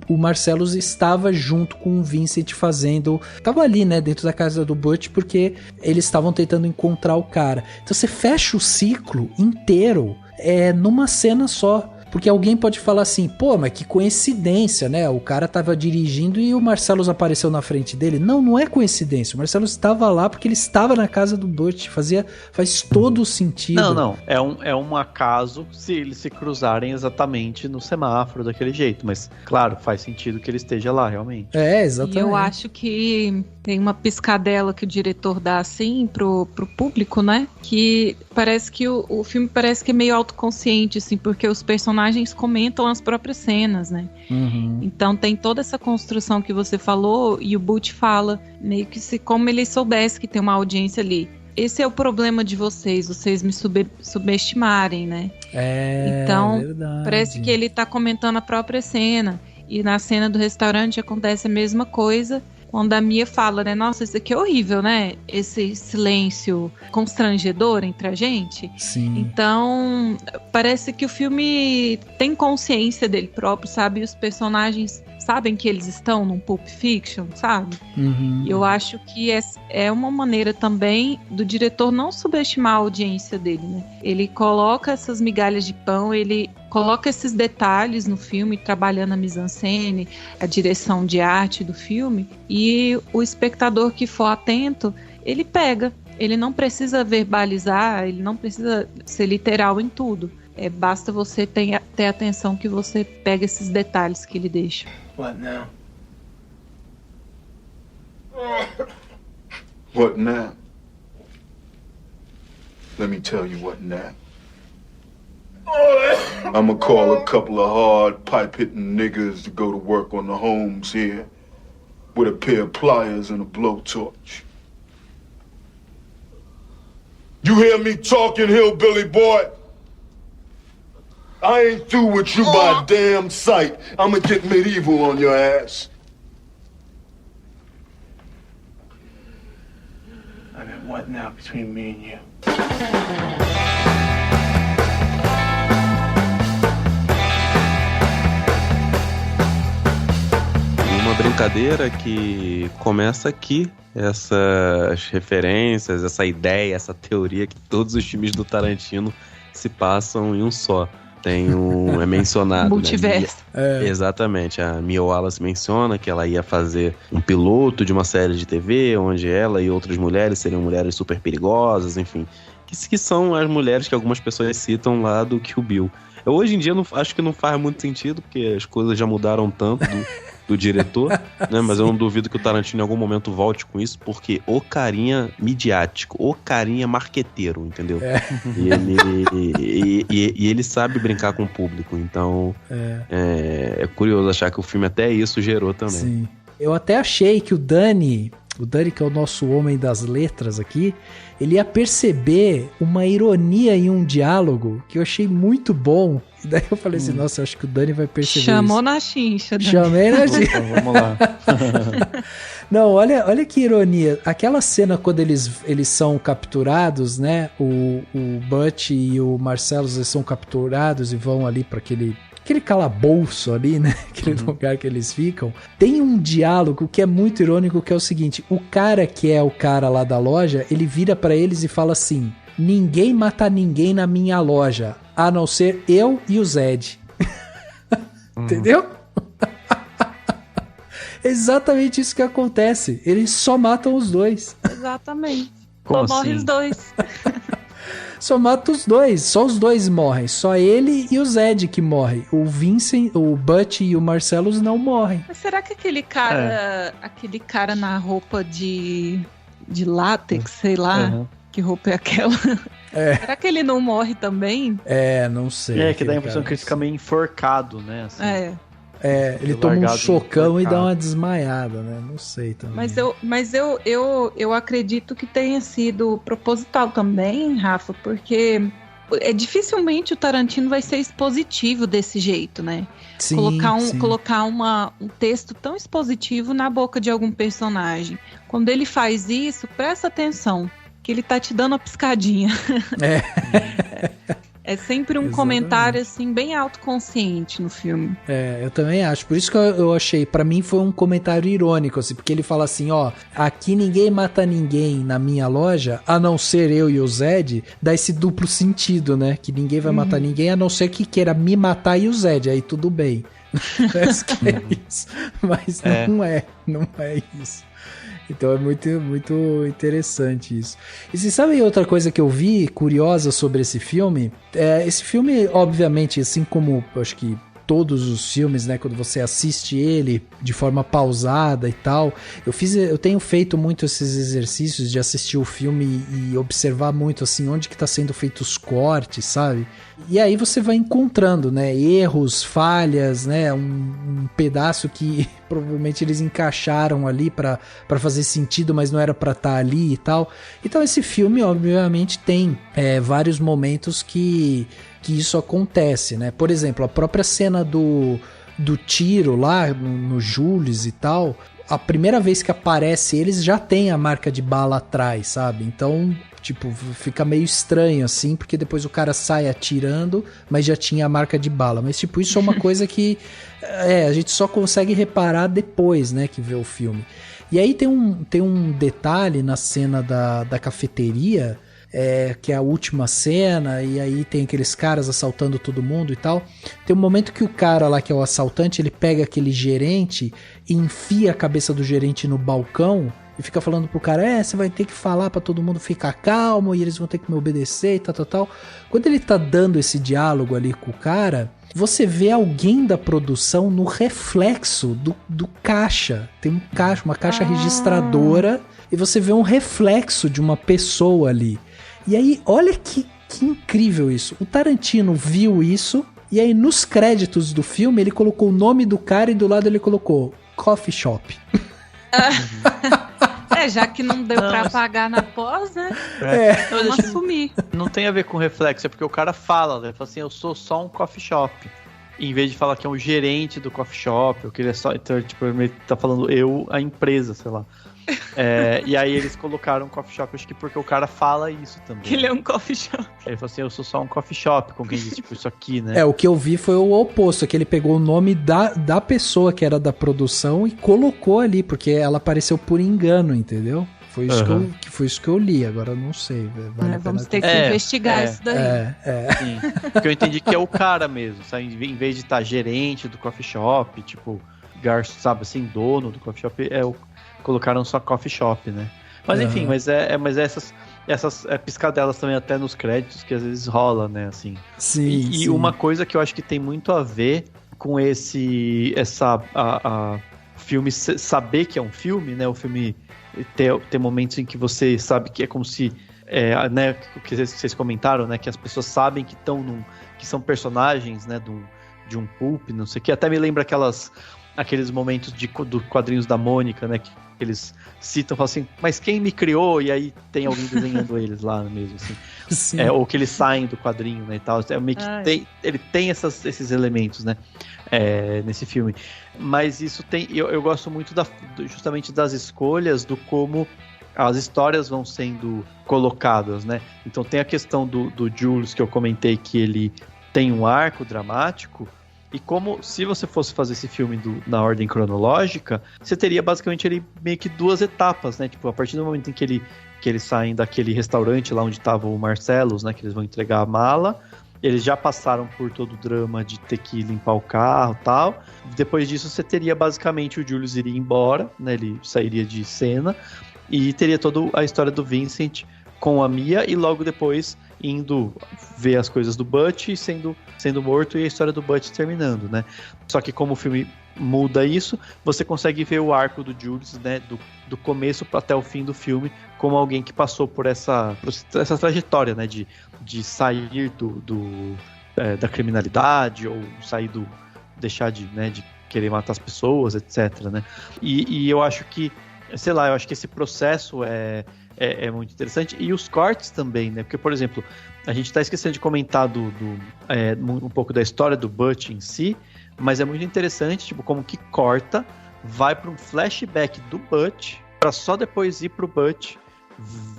o Marcellus estava junto com o Vincent estava ali, né, dentro da casa do Butch, porque eles estavam tentando encontrar o cara. Então você fecha o ciclo inteiro numa cena só. Porque alguém pode falar assim, pô, mas que coincidência, né? O cara tava dirigindo e o Marcellus apareceu na frente dele. Não é coincidência. O Marcellus estava lá porque ele estava na casa do Butch. Faz todo o sentido. Não. É um acaso se eles se cruzarem exatamente no semáforo daquele jeito. Mas, claro, faz sentido que ele esteja lá, realmente. Exatamente. E eu acho que tem uma piscadela que o diretor dá, assim, pro público, né? Que parece que o filme parece que é meio autoconsciente, assim, porque os personagens comentam as próprias cenas, né? Então tem toda essa construção que você falou e o Butch fala, meio que como ele soubesse que tem uma audiência ali. Esse é o problema de vocês me subestimarem, né? Então, verdade. Parece que ele tá comentando a própria cena. E na cena do restaurante acontece a mesma coisa. Quando a Mia fala, né? Nossa, isso aqui é horrível, né? Esse silêncio constrangedor entre a gente. Sim. Então, parece que o filme tem consciência dele próprio, sabe? E os personagens sabem que eles estão num Pulp Fiction, sabe? E eu acho que é uma maneira também do diretor não subestimar a audiência dele, né? Ele coloca essas migalhas de pão, ele coloca esses detalhes no filme, trabalhando a mise-en-scène, a direção de arte do filme, e o espectador que for atento, ele pega. Ele não precisa verbalizar, ele não precisa ser literal em tudo. Basta você ter atenção que você pega esses detalhes que ele deixa. What now? What now? Let me tell you what now. I'ma call a couple of hard pipe-hitting niggas to go to work on the homes here with a pair of pliers and a blowtorch. You hear me talking, hillbilly boy? I ain't through with you by a damn sight. I'ma get medieval on your ass. I got what now between me and you? brincadeira que começa aqui, essas referências, essa ideia, essa teoria que todos os filmes do Tarantino se passam em um só. É mencionado. Multiverso. Né? Exatamente. A Mia Wallace menciona que ela ia fazer um piloto de uma série de TV, onde ela e outras mulheres seriam mulheres super perigosas, enfim. Que são as mulheres que algumas pessoas citam lá do Kill Bill. Hoje em dia acho que não faz muito sentido, porque as coisas já mudaram tanto do diretor, né? Mas eu não duvido que o Tarantino em algum momento volte com isso, porque o carinha midiático, o carinha marqueteiro, entendeu? E ele sabe brincar com o público, então é curioso achar que o filme até isso gerou também. Sim. Eu até achei que o Dani, que é o nosso homem das letras aqui, ele ia perceber uma ironia em um diálogo que eu achei muito bom. E daí eu falei assim, nossa, eu acho que o Dani vai perceber Chamou isso. na chincha, Dani. Chamei na chincha. Então, vamos lá. Não, olha que ironia. Aquela cena quando eles são capturados, né? O Butch e o Marcellus, eles são capturados e vão ali para aquele calabouço ali, né? Aquele lugar que eles ficam. Tem um diálogo que é muito irônico, que é o seguinte: o cara que é o cara lá da loja, ele vira pra eles e fala assim: ninguém mata ninguém na minha loja, a não ser eu e o Zed. Entendeu? Exatamente isso que acontece. Eles só matam os dois. Exatamente. Como Só morre assim? os dois. Só mata os dois, só os dois morrem. Só ele e o Zed que morrem. O Vincent, o Butch e o Marcellus não morrem. Mas será que aquele cara na roupa de látex, sei lá, que roupa é aquela? Será que ele não morre também? Não sei. É, que dá a impressão que ele fica meio enforcado, né? Assim. Ele toma um socão e dá uma desmaiada, né? Não sei também. Mas eu acredito que tenha sido proposital também, Rafa, porque dificilmente o Tarantino vai ser expositivo desse jeito, né? Sim, colocar um texto tão expositivo na boca de algum personagem. Quando ele faz isso, presta atenção, que ele tá te dando uma piscadinha. É sempre um comentário, assim, bem autoconsciente no filme. Eu também acho. Por isso que eu achei, pra mim foi um comentário irônico, assim, porque ele fala assim, ó, aqui ninguém mata ninguém na minha loja, a não ser eu e o Zed, dá esse duplo sentido, né? Que ninguém vai matar ninguém, a não ser que queira me matar e o Zed, aí tudo bem. Parece que é isso. Mas não é isso. Então é muito, muito interessante isso. E vocês sabem outra coisa que eu vi curiosa sobre esse filme? Esse filme, obviamente, assim como eu acho que todos os filmes, né, quando você assiste ele de forma pausada e tal, eu tenho feito muito esses exercícios de assistir o filme e observar muito, assim, onde que tá sendo feitos os cortes, sabe? E aí você vai encontrando, né, erros, falhas, né, um pedaço que provavelmente eles encaixaram ali pra fazer sentido, mas não era pra estar ali e tal. Então esse filme, obviamente, tem vários momentos que isso acontece, né? Por exemplo, a própria cena do tiro lá no Jules e tal, a primeira vez que aparece eles já tem a marca de bala atrás, sabe? Então, tipo, fica meio estranho assim, porque depois o cara sai atirando, mas já tinha a marca de bala. Mas, tipo, isso é uma coisa que a gente só consegue reparar depois, né, que vê o filme. E aí tem um detalhe na cena da cafeteria, que é a última cena, e aí tem aqueles caras assaltando todo mundo e tal. Tem um momento que o cara lá, que é o assaltante, ele pega aquele gerente e enfia a cabeça do gerente no balcão e fica falando pro cara, você vai ter que falar pra todo mundo ficar calmo e eles vão ter que me obedecer e tal. Quando ele tá dando esse diálogo ali com o cara, você vê alguém da produção no reflexo do caixa. Tem uma caixa registradora, e você vê um reflexo de uma pessoa ali. E aí, olha que incrível isso. O Tarantino viu isso, e aí nos créditos do filme ele colocou o nome do cara e do lado ele colocou Coffee Shop. Já que não deu pra pagar na pós, né? Vamos assumir. Não tem a ver com reflexo, é porque o cara fala, né? Ele fala assim, eu sou só um coffee shop. em vez de falar que é um gerente do coffee shop, ou que ele é só, então, tipo, ele tá falando a empresa, sei lá. E aí eles colocaram um coffee shop, acho que porque o cara fala isso também. Que ele é um coffee shop. Ele falou assim, eu sou só um coffee shop, com quem diz, tipo, isso aqui, né? O que eu vi foi o oposto, que ele pegou o nome da pessoa que era da produção e colocou ali, porque ela apareceu por engano, entendeu? Foi isso que eu li, agora eu não sei. Vamos ter que investigar isso daí. Sim, porque eu entendi que é o cara mesmo, sabe? Em vez de estar gerente do coffee shop, tipo, garçom, sabe assim, dono do coffee shop, colocaram só coffee shop, né? Mas enfim, mas essas piscadelas também até nos créditos que às vezes rola, né, assim. Sim, e uma coisa que eu acho que tem muito a ver com filme saber que é um filme, né, o filme ter momentos em que você sabe que é como se, né, o que vocês comentaram, né, que as pessoas sabem que que são personagens, né, de um pulp, não sei o que, até me lembra aqueles momentos do quadrinhos da Mônica, né, que eles citam, falam assim, mas quem me criou? E aí tem alguém desenhando eles lá mesmo, assim. Sim. Ou que eles saem do quadrinho, né, e tal. Meio que ele tem esses elementos, né, nesse filme. Mas isso tem... Eu gosto muito justamente das escolhas, do como as histórias vão sendo colocadas, né. Então tem a questão do Jules, que eu comentei, que ele tem um arco dramático. E como, se você fosse fazer esse filme na ordem cronológica, você teria basicamente ali meio que 2 etapas, né? Tipo, a partir do momento em que eles saem daquele restaurante lá onde tava o Marcellus, né? Que eles vão entregar a mala. Eles já passaram por todo o drama de ter que limpar o carro e tal. Depois disso, você teria basicamente o Julius iria embora, né? Ele sairia de cena. E teria toda a história do Vincent com a Mia e logo depois indo ver as coisas do Butch e sendo morto e a história do Butch terminando, né? Só que como o filme muda isso, você consegue ver o arco do Jules, né, do começo até o fim do filme, como alguém que passou por essa trajetória, né, de sair da criminalidade ou deixar de querer matar as pessoas, etc, né? E eu acho que, sei lá, eu acho que esse processo é muito interessante. E os cortes também, né? Porque, por exemplo, a gente tá esquecendo de comentar um pouco da história do Butch em si, mas é muito interessante, tipo, como que corta, vai para um flashback do Butch, para só depois ir pro Butch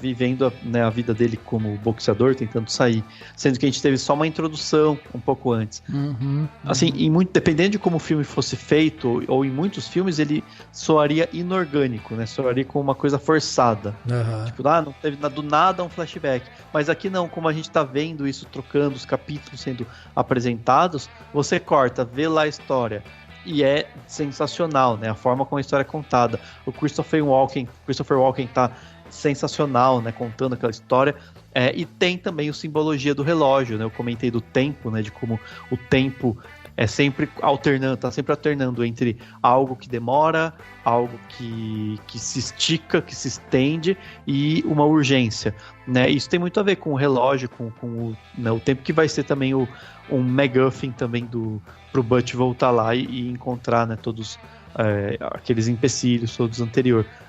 vivendo a vida dele como boxeador, tentando sair, sendo que a gente teve só uma introdução um pouco antes. Assim, dependendo de como o filme fosse feito, ou em muitos filmes, ele soaria inorgânico, né? Soaria como uma coisa forçada. Tipo, não teve do nada um flashback. Mas aqui não, como a gente tá vendo isso, trocando os capítulos sendo apresentados, você corta, vê lá a história. E é sensacional, né? A forma como a história é contada. O Christopher Walken tá sensacional, né, contando aquela história, e tem também a simbologia do relógio, né, eu comentei do tempo, né, de como o tempo é sempre tá sempre alternando entre algo que demora, algo que se estica, que se estende, e uma urgência, né, isso tem muito a ver com o relógio, com o tempo que vai ser também um MacGuffin também pro Butch voltar lá e encontrar, né, todos aqueles empecilhos todos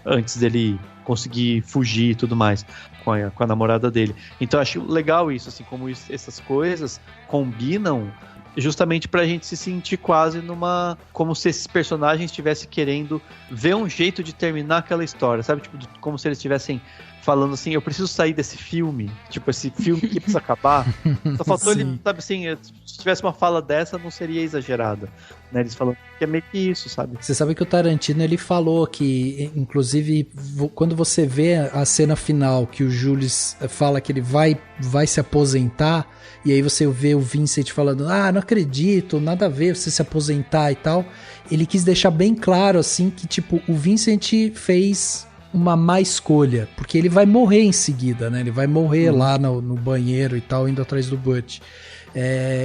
antes dele conseguir fugir e tudo mais com a namorada dele. Então eu acho legal isso, assim, como essas coisas combinam justamente pra gente se sentir quase como se esses personagens estivessem querendo ver um jeito de terminar aquela história, sabe? Tipo, como se eles estivessem falando assim, eu preciso sair desse filme, tipo, esse filme que precisa acabar. Só faltou ele, sabe assim, se tivesse uma fala dessa, não seria exagerada, né? Eles falam que é meio que isso, sabe? Você sabe que o Tarantino, ele falou que, inclusive, quando você vê a cena final, que o Jules fala que ele vai se aposentar, e aí você vê o Vincent falando, não acredito, nada a ver você se aposentar e tal, ele quis deixar bem claro, assim, que, tipo, o Vincent fez uma má escolha, porque ele vai morrer em seguida, né? Ele vai morrer lá no banheiro e tal, indo atrás do Butch.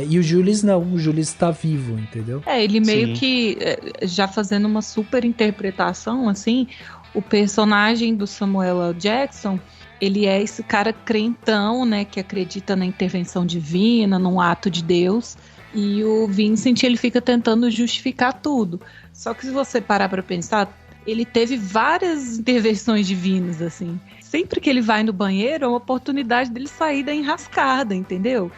E o Jules não, o Jules tá vivo, entendeu? Ele meio que, já fazendo uma super interpretação, assim, o personagem do Samuel L. Jackson, ele é esse cara crentão, né, que acredita na intervenção divina, num ato de Deus, e o Vincent, ele fica tentando justificar tudo. Só que se você parar pra pensar, ele teve várias intervenções divinas, assim. Sempre que ele vai no banheiro, é uma oportunidade dele sair da enrascada, entendeu?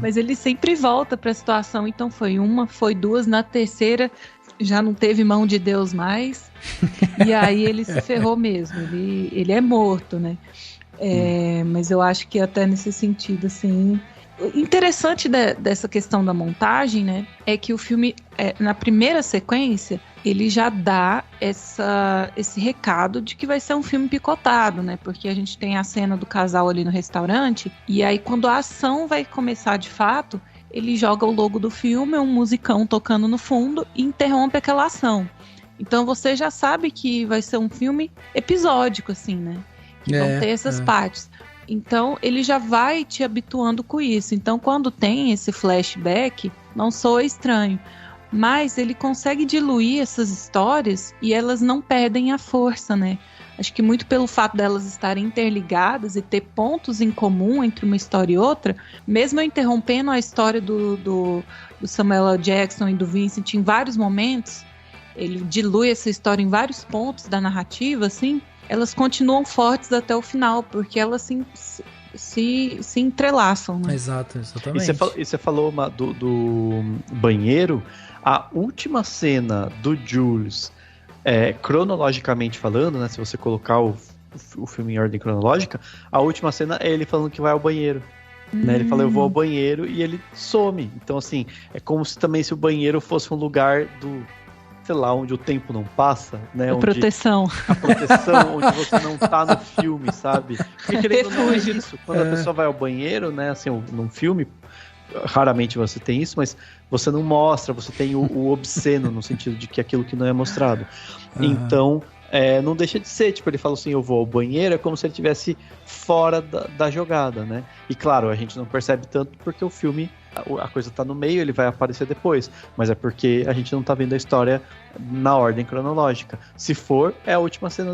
Mas ele sempre volta para a situação. Então foi uma, foi duas, na terceira já não teve mão de Deus mais. E aí ele se ferrou mesmo. Ele é morto, né? Mas eu acho que até nesse sentido, assim... Interessante dessa questão da montagem, né, é que o filme, na primeira sequência, ele já dá esse recado de que vai ser um filme picotado, né, porque a gente tem a cena do casal ali no restaurante, e aí quando a ação vai começar de fato, ele joga o logo do filme, um musicão tocando no fundo e interrompe aquela ação. Então você já sabe que vai ser um filme episódico, assim, né, que vão ter essas partes. Então, ele já vai te habituando com isso. Então, quando tem esse flashback, não soa estranho. Mas ele consegue diluir essas histórias e elas não perdem a força, né? Acho que muito pelo fato delas estarem interligadas e ter pontos em comum entre uma história e outra, mesmo eu interrompendo a história do Samuel L. Jackson e do Vincent em vários momentos, ele dilui essa história em vários pontos da narrativa, assim, elas continuam fortes até o final, porque elas se entrelaçam, né? Exatamente. E você falou do banheiro. A última cena do Jules, cronologicamente falando, né? Se você colocar o filme em ordem cronológica, a última cena é ele falando que vai ao banheiro. Né? Ele fala, eu vou ao banheiro, e ele some. Então, assim, é como se também se o banheiro fosse um lugar sei lá, onde o tempo não passa, né? Proteção. A proteção, onde você não tá no filme, sabe? Porque querendo ou não é isso. Quando a pessoa vai ao banheiro, né, assim, num filme, raramente você tem isso, mas você não mostra, você tem o obsceno, no sentido de que aquilo que não é mostrado. Então, não deixa de ser, tipo, ele fala assim, eu vou ao banheiro, é como se ele estivesse fora da jogada, né? E claro, a gente não percebe tanto porque o filme, a coisa tá no meio, ele vai aparecer depois, mas é porque a gente não tá vendo a história na ordem cronológica. Se for, é a última cena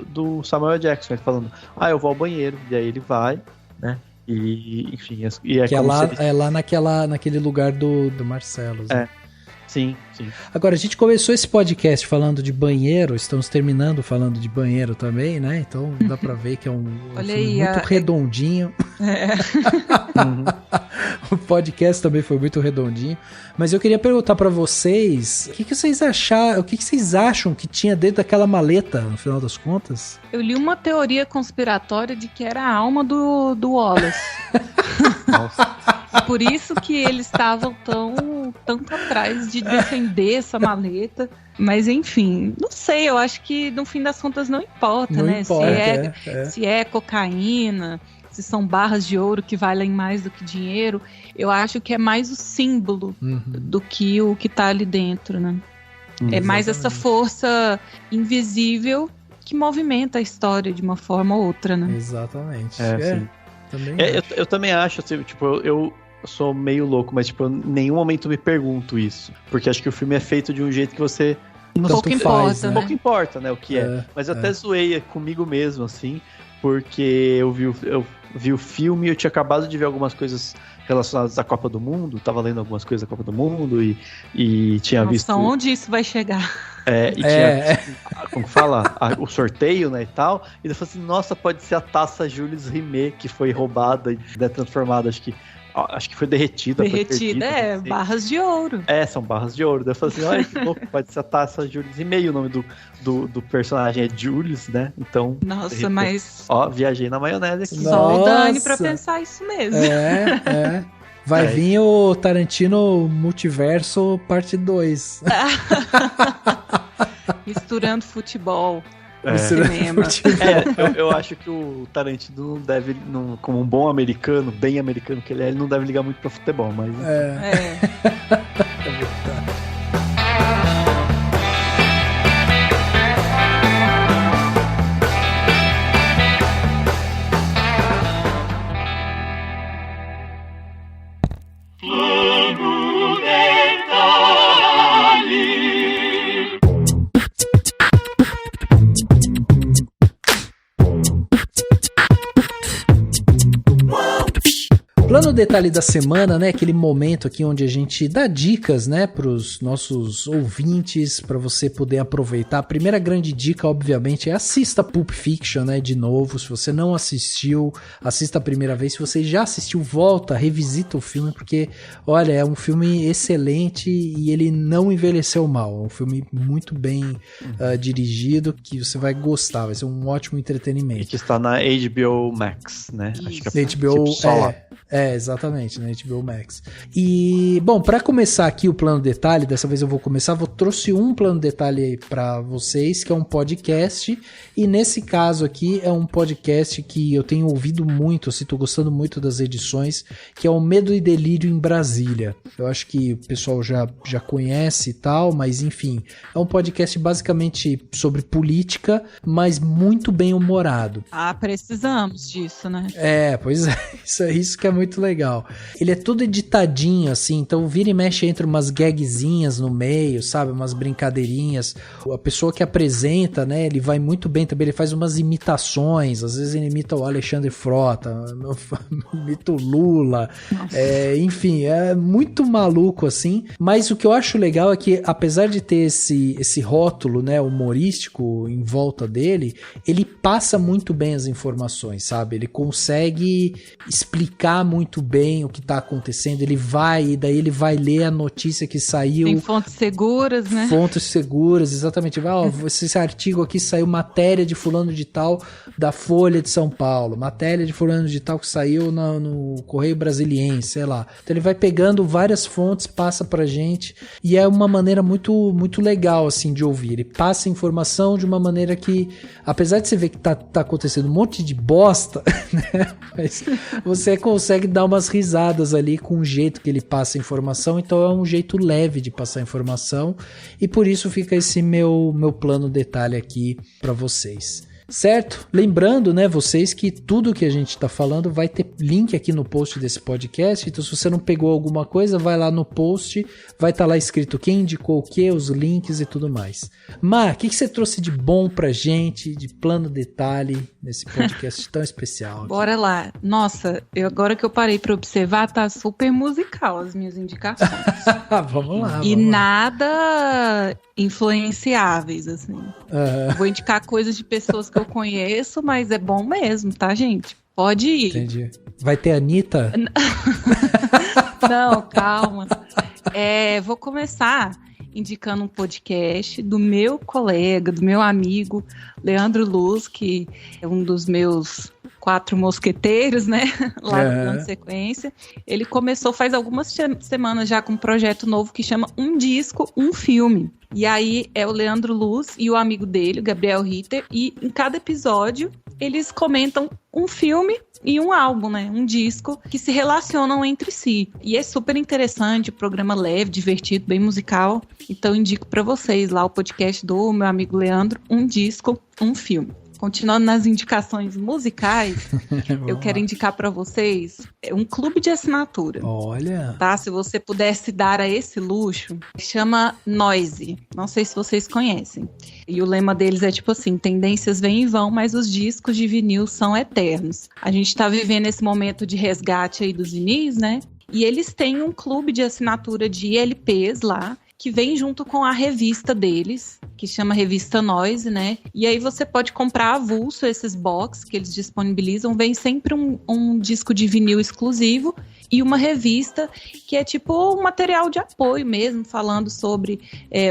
do Samuel Jackson, ele falando, eu vou ao banheiro, e aí ele vai, né? E, enfim, que é lá naquele lugar do Marcelo. Né? Sim. Agora, a gente começou esse podcast falando de banheiro, estamos terminando falando de banheiro também, né? Então dá pra ver que é um filme muito redondinho. O podcast também foi muito redondinho. Mas eu queria perguntar pra vocês, o que vocês acharam, o que vocês acham que tinha dentro daquela maleta, no final das contas? Eu li uma teoria conspiratória de que era a alma do Wallace. Nossa. Por isso que eles estavam tanto atrás de defender essa maleta. Mas enfim, não sei, eu acho que no fim das contas não importa, não né? Importa, se é cocaína, se são barras de ouro que valem mais do que dinheiro. Eu acho que é mais o símbolo do que o que tá ali dentro, né? É mais essa força invisível que movimenta a história de uma forma ou outra, né? Exatamente. Sim. Eu também acho, assim, tipo, eu sou meio louco, mas tipo, em nenhum momento me pergunto isso. Porque acho que o filme é feito de um jeito que você... Pouco importa, né? Pouco importa, né, o que é. Mas eu até zoei comigo mesmo, assim, porque eu vi o filme, eu tinha acabado de ver algumas coisas relacionadas à Copa do Mundo, tava lendo algumas coisas da Copa do Mundo e tinha visto... onde isso vai chegar? Tinha visto, como fala, o sorteio, né, e tal, e eu falei assim, nossa, pode ser a taça Jules Rimet, que foi roubada e transformada, acho que foi derretida. Barras de ouro. São barras de ouro. Daí eu falei assim, olha que louco, pode ser a taça Jules Rimet, o nome do personagem é Jules, né? Então... Nossa, mas... viajei na maionese aqui. Só o Dani pra pensar isso mesmo. Vai vir o Tarantino Multiverso parte 2. Misturando futebol. Cinema. Eu acho que o Tarantino não deve, como um bom americano, bem americano que ele não deve ligar muito pra futebol, mas... É verdade. Plano plano detalhe da semana, né? Aquele momento aqui onde a gente dá dicas, né, pros nossos ouvintes, para você poder aproveitar. A primeira grande dica, obviamente, é assista Pulp Fiction, né, de novo. Se você não assistiu, assista a primeira vez. Se você já assistiu, volta, revisita o filme, porque, olha, é um filme excelente e ele não envelheceu mal. É um filme muito bem dirigido, que você vai gostar, vai ser um ótimo entretenimento. E que está na HBO Max, né? Isso. Acho que é HBO, tipo só lá. Exatamente, na HBO Max. E, bom, para começar aqui o plano detalhe, dessa vez eu vou começar, trouxe um plano detalhe aí para vocês, que é um podcast, e nesse caso aqui é um podcast que eu tenho ouvido muito, assim, tô gostando muito das edições, que é o Medo e Delírio em Brasília. Eu acho que o pessoal já conhece e tal, mas enfim, é um podcast basicamente sobre política, mas muito bem humorado. Precisamos disso, né? Pois é, isso que é muito legal. Ele é todo editadinho, assim, então vira e mexe entre umas gagzinhas no meio, sabe? Umas brincadeirinhas. A pessoa que apresenta, né, ele vai muito bem também, ele faz umas imitações, às vezes ele imita o Alexandre Frota, imita o Lula, enfim, é muito maluco, assim, mas o que eu acho legal é que, apesar de ter esse rótulo, né, humorístico em volta dele, ele passa muito bem as informações, sabe? Ele consegue explicar muito bem o que tá acontecendo, ele vai ler a notícia que saiu. Tem fontes seguras, né? Fontes seguras, exatamente. Esse artigo aqui saiu matéria de fulano de tal da Folha de São Paulo, matéria de fulano de tal que saiu no Correio Brasiliense, sei lá. Então ele vai pegando várias fontes, passa pra gente, e é uma maneira muito, muito legal, assim, de ouvir. Ele passa a informação de uma maneira que, apesar de você ver que tá acontecendo um monte de bosta, né? Mas você consegue dar umas risadas ali com o jeito que ele passa a informação, então é um jeito leve de passar a informação, e por isso fica esse meu plano detalhe aqui para vocês. Certo? Lembrando, né, vocês que tudo que a gente tá falando vai ter link aqui no post desse podcast, então se você não pegou alguma coisa, vai lá no post, vai estar lá escrito quem indicou o que, os links e tudo mais. Mar, o que você trouxe de bom pra gente, de plano detalhe, nesse podcast tão especial aqui? Bora lá. Nossa, agora que eu parei pra observar, tá super musical as minhas indicações. Vamos lá. E nada influenciáveis, assim. Vou indicar coisas de pessoas que eu conheço, mas é bom mesmo, tá, gente? Pode ir. Entendi. Vai ter a Anitta? Não, calma. Vou começar indicando um podcast do meu colega, do meu amigo Leandro Luz, que é um dos meus 4 mosqueteiros, né? Lá no Plano Sequência. Ele começou faz algumas semanas já com um projeto novo que chama Um Disco, Um Filme. E aí é o Leandro Luz e o amigo dele, o Gabriel Ritter, e em cada episódio eles comentam um filme e um álbum, né? Um disco que se relacionam entre si. E é super interessante, o programa leve, divertido, bem musical. Então indico pra vocês lá o podcast do meu amigo Leandro, Um Disco, Um Filme. Continuando nas indicações musicais, eu quero indicar para vocês um clube de assinatura. Olha! Tá? Se você pudesse dar a esse luxo, chama Noise. Não sei se vocês conhecem. E o lema deles é tipo assim, tendências vêm e vão, mas os discos de vinil são eternos. A gente tá vivendo esse momento de resgate aí dos vinis, né? E eles têm um clube de assinatura de LPs lá, que vem junto com a revista deles, que chama Revista Noise, né? E aí você pode comprar avulso esses box que eles disponibilizam. Vem sempre um disco de vinil exclusivo e uma revista que é tipo um material de apoio mesmo, falando sobre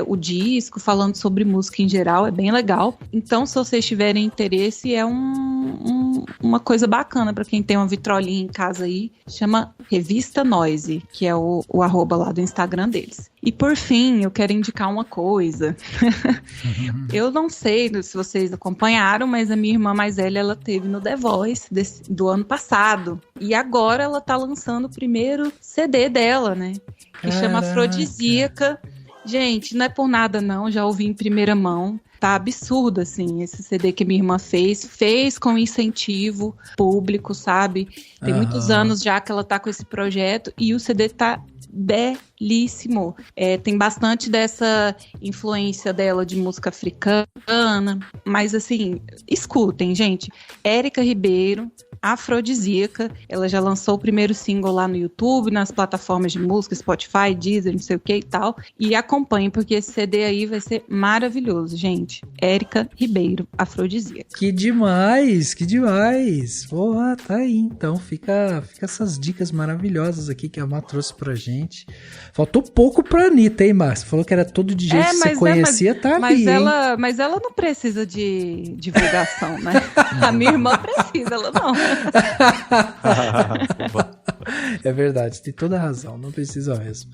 o disco, falando sobre música em geral. É bem legal. Então, se vocês tiverem interesse, é uma coisa bacana para quem tem uma vitrolinha em casa aí. Chama Revista Noise, que é o arroba lá do Instagram deles. E por fim, eu quero indicar uma coisa. Eu não sei se vocês acompanharam, mas a minha irmã mais velha, ela teve no The Voice do ano passado. E agora ela tá lançando o primeiro CD dela, né? Que chama Afrodisíaca. Gente, não é por nada não, já ouvi em primeira mão. Tá absurdo, assim, esse CD que minha irmã fez com incentivo público, sabe? Tem muitos anos já que ela tá com esse projeto e o CD tá belíssimo. Tem bastante dessa influência dela de música africana, mas assim, escutem, gente. Érica Ribeiro, Afrodisíaca. Ela já lançou o primeiro single lá no YouTube, nas plataformas de música, Spotify, Deezer, não sei o que e tal. E acompanhe, porque esse CD aí vai ser maravilhoso, gente. Érica Ribeiro, Afrodisíaca. Que demais, que demais. Porra, tá aí. Então fica essas dicas maravilhosas aqui que a Má trouxe pra gente. Faltou pouco pra Anitta, hein, Má? Você falou que era todo de jeito que você conhecia, tá ali, mas ela não precisa de divulgação, né? A minha irmã precisa, ela não. É verdade, tem toda a razão, não precisa mesmo.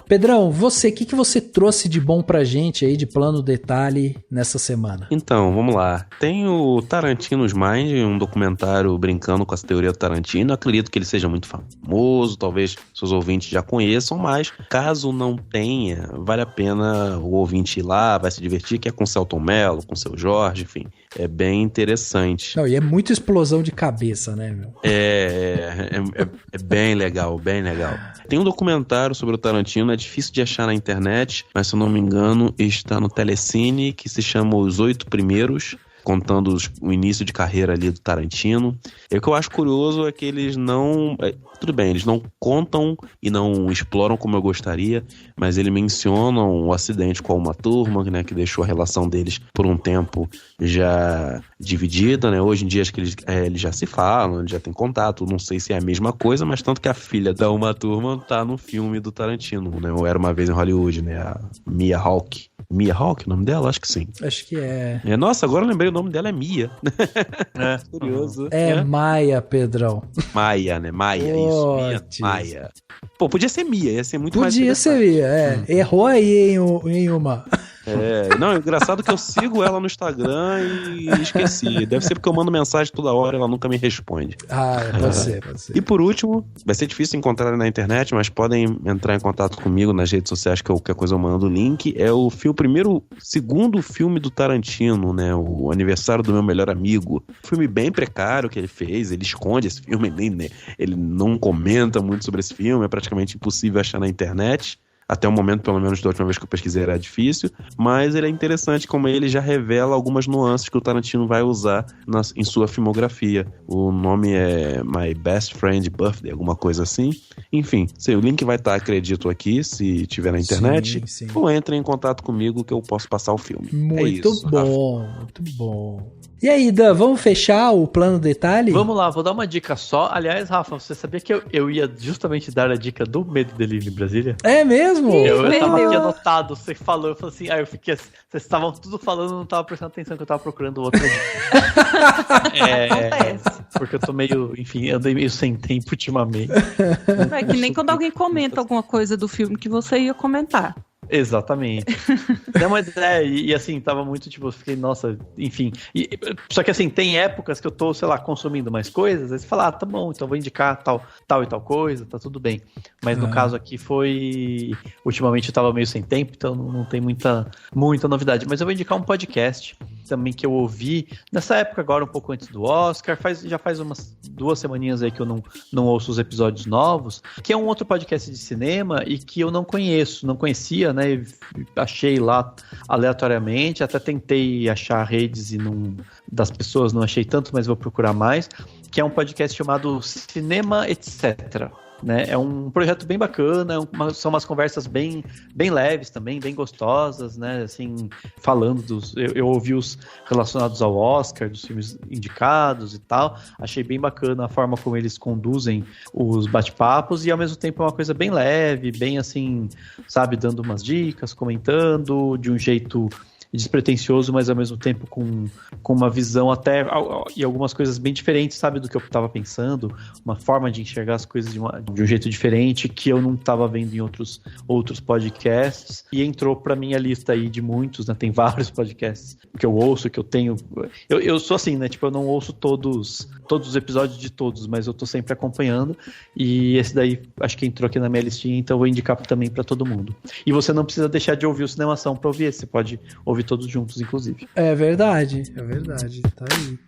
Pedrão, o que você trouxe de bom pra gente aí, de plano detalhe, nessa semana? Então, vamos lá. Tem o Tarantino's Mind, um documentário brincando com essa teoria do Tarantino. Eu acredito que ele seja muito famoso, talvez seus ouvintes já conheçam, mas caso não tenha, vale a pena o ouvinte ir lá, vai se divertir, que é com o Celton Mello, com o Seu Jorge, enfim. É bem interessante. Não, e é muita explosão de cabeça, né, meu? É bem legal, bem legal. Tem um documentário sobre o Tarantino, é difícil de achar na internet, mas se eu não me engano está no Telecine, que se chama Os 8 Primeiros, contando o início de carreira ali do Tarantino. E o que eu acho curioso é que eles não... tudo bem, eles não contam e não exploram como eu gostaria, mas eles mencionam o acidente com uma turma, né, que deixou a relação deles por um tempo já dividida, né? Hoje em dia acho que eles já se falam, eles já têm contato, não sei se é a mesma coisa, mas tanto que a filha da Uma Turma tá no filme do Tarantino, né? Ou Era Uma Vez em Hollywood, né? A Mia Hawke. Mia Hawke, o nome dela? Acho que sim. Acho que é. Nossa, agora eu lembrei, o nome dela é Mia. Curioso. É Maia, Pedrão. Maia, né? Maia, isso. Mia, Maia. Pô, podia ser Mia, ia ser muito mais interessante. Podia ser Mia, Errou aí em uma. Não, é engraçado que eu sigo ela no Instagram e esqueci. Deve ser porque eu mando mensagem toda hora e ela nunca me responde. Pode ser. E por último, vai ser difícil encontrar na internet, mas podem entrar em contato comigo nas redes sociais, que qualquer coisa eu mando o link. É o segundo filme do Tarantino, né? O Aniversário do Meu Melhor Amigo. Filme bem precário que ele fez, ele esconde esse filme, ele não comenta muito sobre esse filme, é praticamente impossível achar na internet. Até o momento, pelo menos da última vez que eu pesquisei, era difícil. Mas ele é interessante como ele já revela algumas nuances que o Tarantino vai usar em sua filmografia. O nome é My Best Friend Birthday, alguma coisa assim. Enfim, o link vai estar, acredito, aqui, se tiver na internet. Sim. Ou entre em contato comigo que eu posso passar o filme. Muito bom, muito bom. E aí, Dan, vamos fechar o plano detalhe? Vamos lá, vou dar uma dica só. Aliás, Rafa, você sabia que eu ia justamente dar a dica do Medo e Delírio em Brasília? É mesmo? Eu tava aqui anotado, você falou, eu falei assim, eu fiquei assim, vocês estavam tudo falando, não tava prestando atenção que eu tava procurando outra dica. Porque eu tô meio, enfim, andei meio sem tempo ultimamente. É que nem quando alguém comenta alguma coisa do filme que você ia comentar. Exatamente. Não, mas e assim, tava muito tipo, eu fiquei, nossa, enfim. Só que assim, tem épocas que eu tô, sei lá, consumindo mais coisas, aí você fala, tá bom, então vou indicar tal e tal coisa, tá tudo bem. Mas no caso aqui foi, ultimamente eu tava meio sem tempo, então não tem muita novidade. Mas eu vou indicar um podcast também que eu ouvi nessa época agora, um pouco antes do Oscar, já faz umas 2 semaninhas aí que eu não ouço os episódios novos, que é um outro podcast de cinema e que eu não conhecia, né, achei lá aleatoriamente, até tentei achar redes das pessoas, não achei tanto, mas vou procurar mais, que é um podcast chamado Cinema Etc., né? É um projeto bem bacana, são umas conversas bem leves também, bem gostosas, né? Assim, falando eu ouvi os relacionados ao Oscar, dos filmes indicados e tal, achei bem bacana a forma como eles conduzem os bate-papos e ao mesmo tempo é uma coisa bem leve, bem assim, sabe, dando umas dicas, comentando de um jeito despretensioso, mas ao mesmo tempo com uma visão até e algumas coisas bem diferentes, sabe, do que eu estava pensando, uma forma de enxergar as coisas de um jeito diferente que eu não estava vendo em outros podcasts, e entrou para minha lista aí de muitos, né, tem vários podcasts que eu ouço, que eu tenho, eu sou assim, né, tipo, eu não ouço todos os episódios de todos, mas eu tô sempre acompanhando, e esse daí acho que entrou aqui na minha listinha, então eu vou indicar também para todo mundo. E você não precisa deixar de ouvir o Cinemação para ouvir esse, você pode ouvir todos juntos, inclusive. É verdade, tá aí.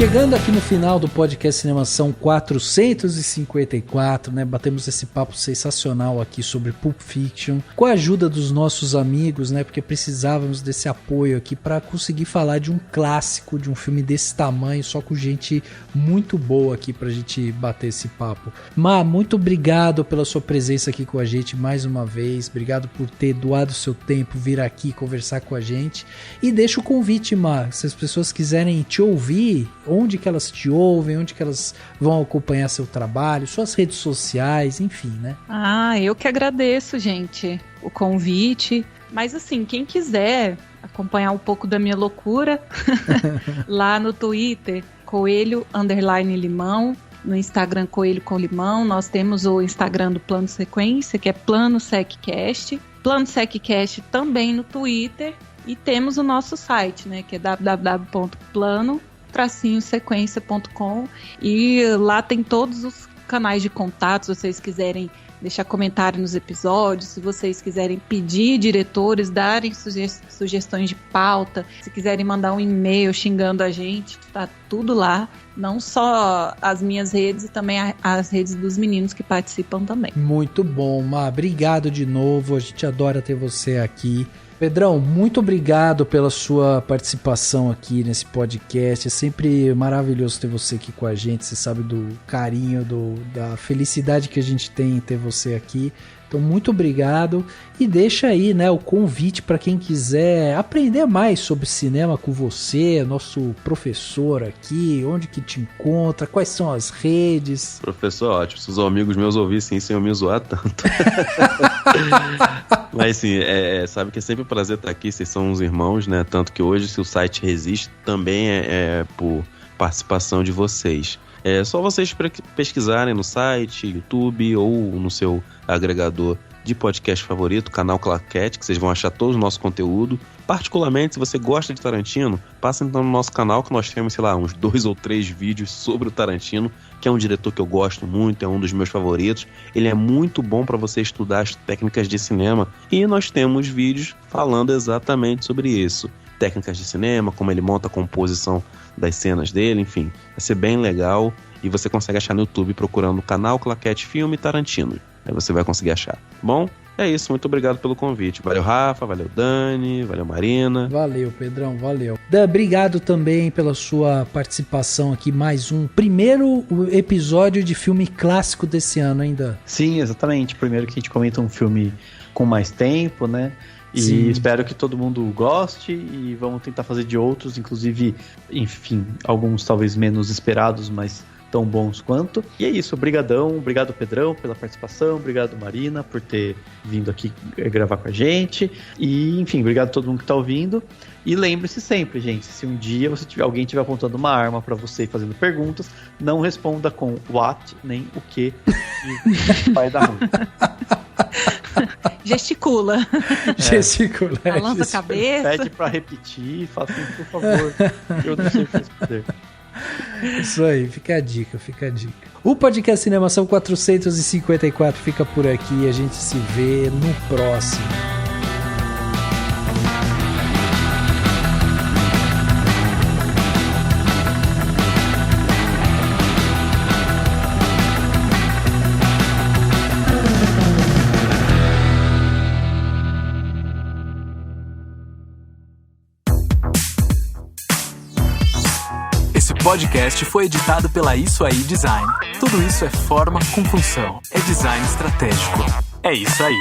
Chegando aqui no final do podcast Cinemação 454, né? Batemos esse papo sensacional aqui sobre Pulp Fiction, com a ajuda dos nossos amigos, né? Porque precisávamos desse apoio aqui para conseguir falar de um clássico, de um filme desse tamanho, só com gente muito boa aqui pra gente bater esse papo. Má, muito obrigado pela sua presença aqui com a gente mais uma vez. Obrigado por ter doado o seu tempo, vir aqui conversar com a gente. E deixa o convite, Má, se as pessoas quiserem te ouvir, onde que elas te ouvem, onde que elas vão acompanhar seu trabalho, suas redes sociais, enfim, né? Eu que agradeço, gente, o convite. Mas assim, quem quiser acompanhar um pouco da minha loucura, lá no Twitter, Coelho_Limão, no Instagram Coelho com Limão, nós temos o Instagram do Plano Sequência, que é Plano SecCast, Plano SecCast também no Twitter, e temos o nosso site, né, que é www.plano-sequência.com, e lá tem todos os canais de contato, se vocês quiserem deixar comentário nos episódios, se vocês quiserem pedir diretores, darem sugestões de pauta, se quiserem mandar um e-mail xingando a gente, tá tudo lá, não só as minhas redes, e também as redes dos meninos que participam também. Muito bom, Má, obrigado de novo, a gente adora ter você aqui. Pedrão, muito obrigado pela sua participação aqui nesse podcast. É sempre maravilhoso ter você aqui com a gente. Você sabe do carinho, da felicidade que a gente tem em ter você aqui. Então, muito obrigado. E deixa aí, né, o convite para quem quiser aprender mais sobre cinema com você, nosso professor aqui, onde que te encontra, quais são as redes. Professor, ótimo. Se os amigos meus ouvissem isso, iam me zoar tanto. Mas assim, sabe que é sempre um prazer estar aqui, vocês são uns irmãos, né? Tanto que hoje, se o site resiste, também é por participação de vocês. É só vocês pesquisarem no site, YouTube ou no seu agregador de podcast favorito, canal Claquete, que vocês vão achar todo o nosso conteúdo. Particularmente, se você gosta de Tarantino, passa então no nosso canal, que nós temos, sei lá, uns 2 ou 3 vídeos sobre o Tarantino, que é um diretor que eu gosto muito, é um dos meus favoritos. Ele é muito bom para você estudar as técnicas de cinema, e nós temos vídeos falando exatamente sobre isso. Técnicas de cinema, como ele monta a composição das cenas dele, enfim, vai ser bem legal, e você consegue achar no YouTube procurando o canal Claquete Filme Tarantino. Aí você vai conseguir achar. Bom, é isso, muito obrigado pelo convite. Valeu, Rafa, valeu, Dani, valeu, Marina. Valeu, Pedrão, valeu. Dan, obrigado também pela sua participação aqui, mais um primeiro episódio de filme clássico desse ano ainda. Sim, exatamente. Primeiro que a gente comenta um filme com mais tempo, né? E sim, espero que todo mundo goste, e vamos tentar fazer de outros, inclusive, enfim, alguns talvez menos esperados, mas tão bons quanto. E é isso, obrigadão, obrigado Pedrão pela participação, obrigado Marina por ter vindo aqui gravar com a gente, e enfim, obrigado a todo mundo que tá ouvindo. E lembre-se sempre, gente, se um dia alguém estiver apontando uma arma pra você e fazendo perguntas, não responda com what, nem o que vai dar ruim. Gesticula. Gesticula. Balança a cabeça. Pede pra repetir, fala assim, por favor, eu não sei responder. Isso aí, fica a dica, fica a dica. O podcast Cinemação 454 fica por aqui, a gente se vê no próximo. Esse podcast foi editado pela Isso Aí Design. Tudo isso é forma com função. É design estratégico. É isso aí.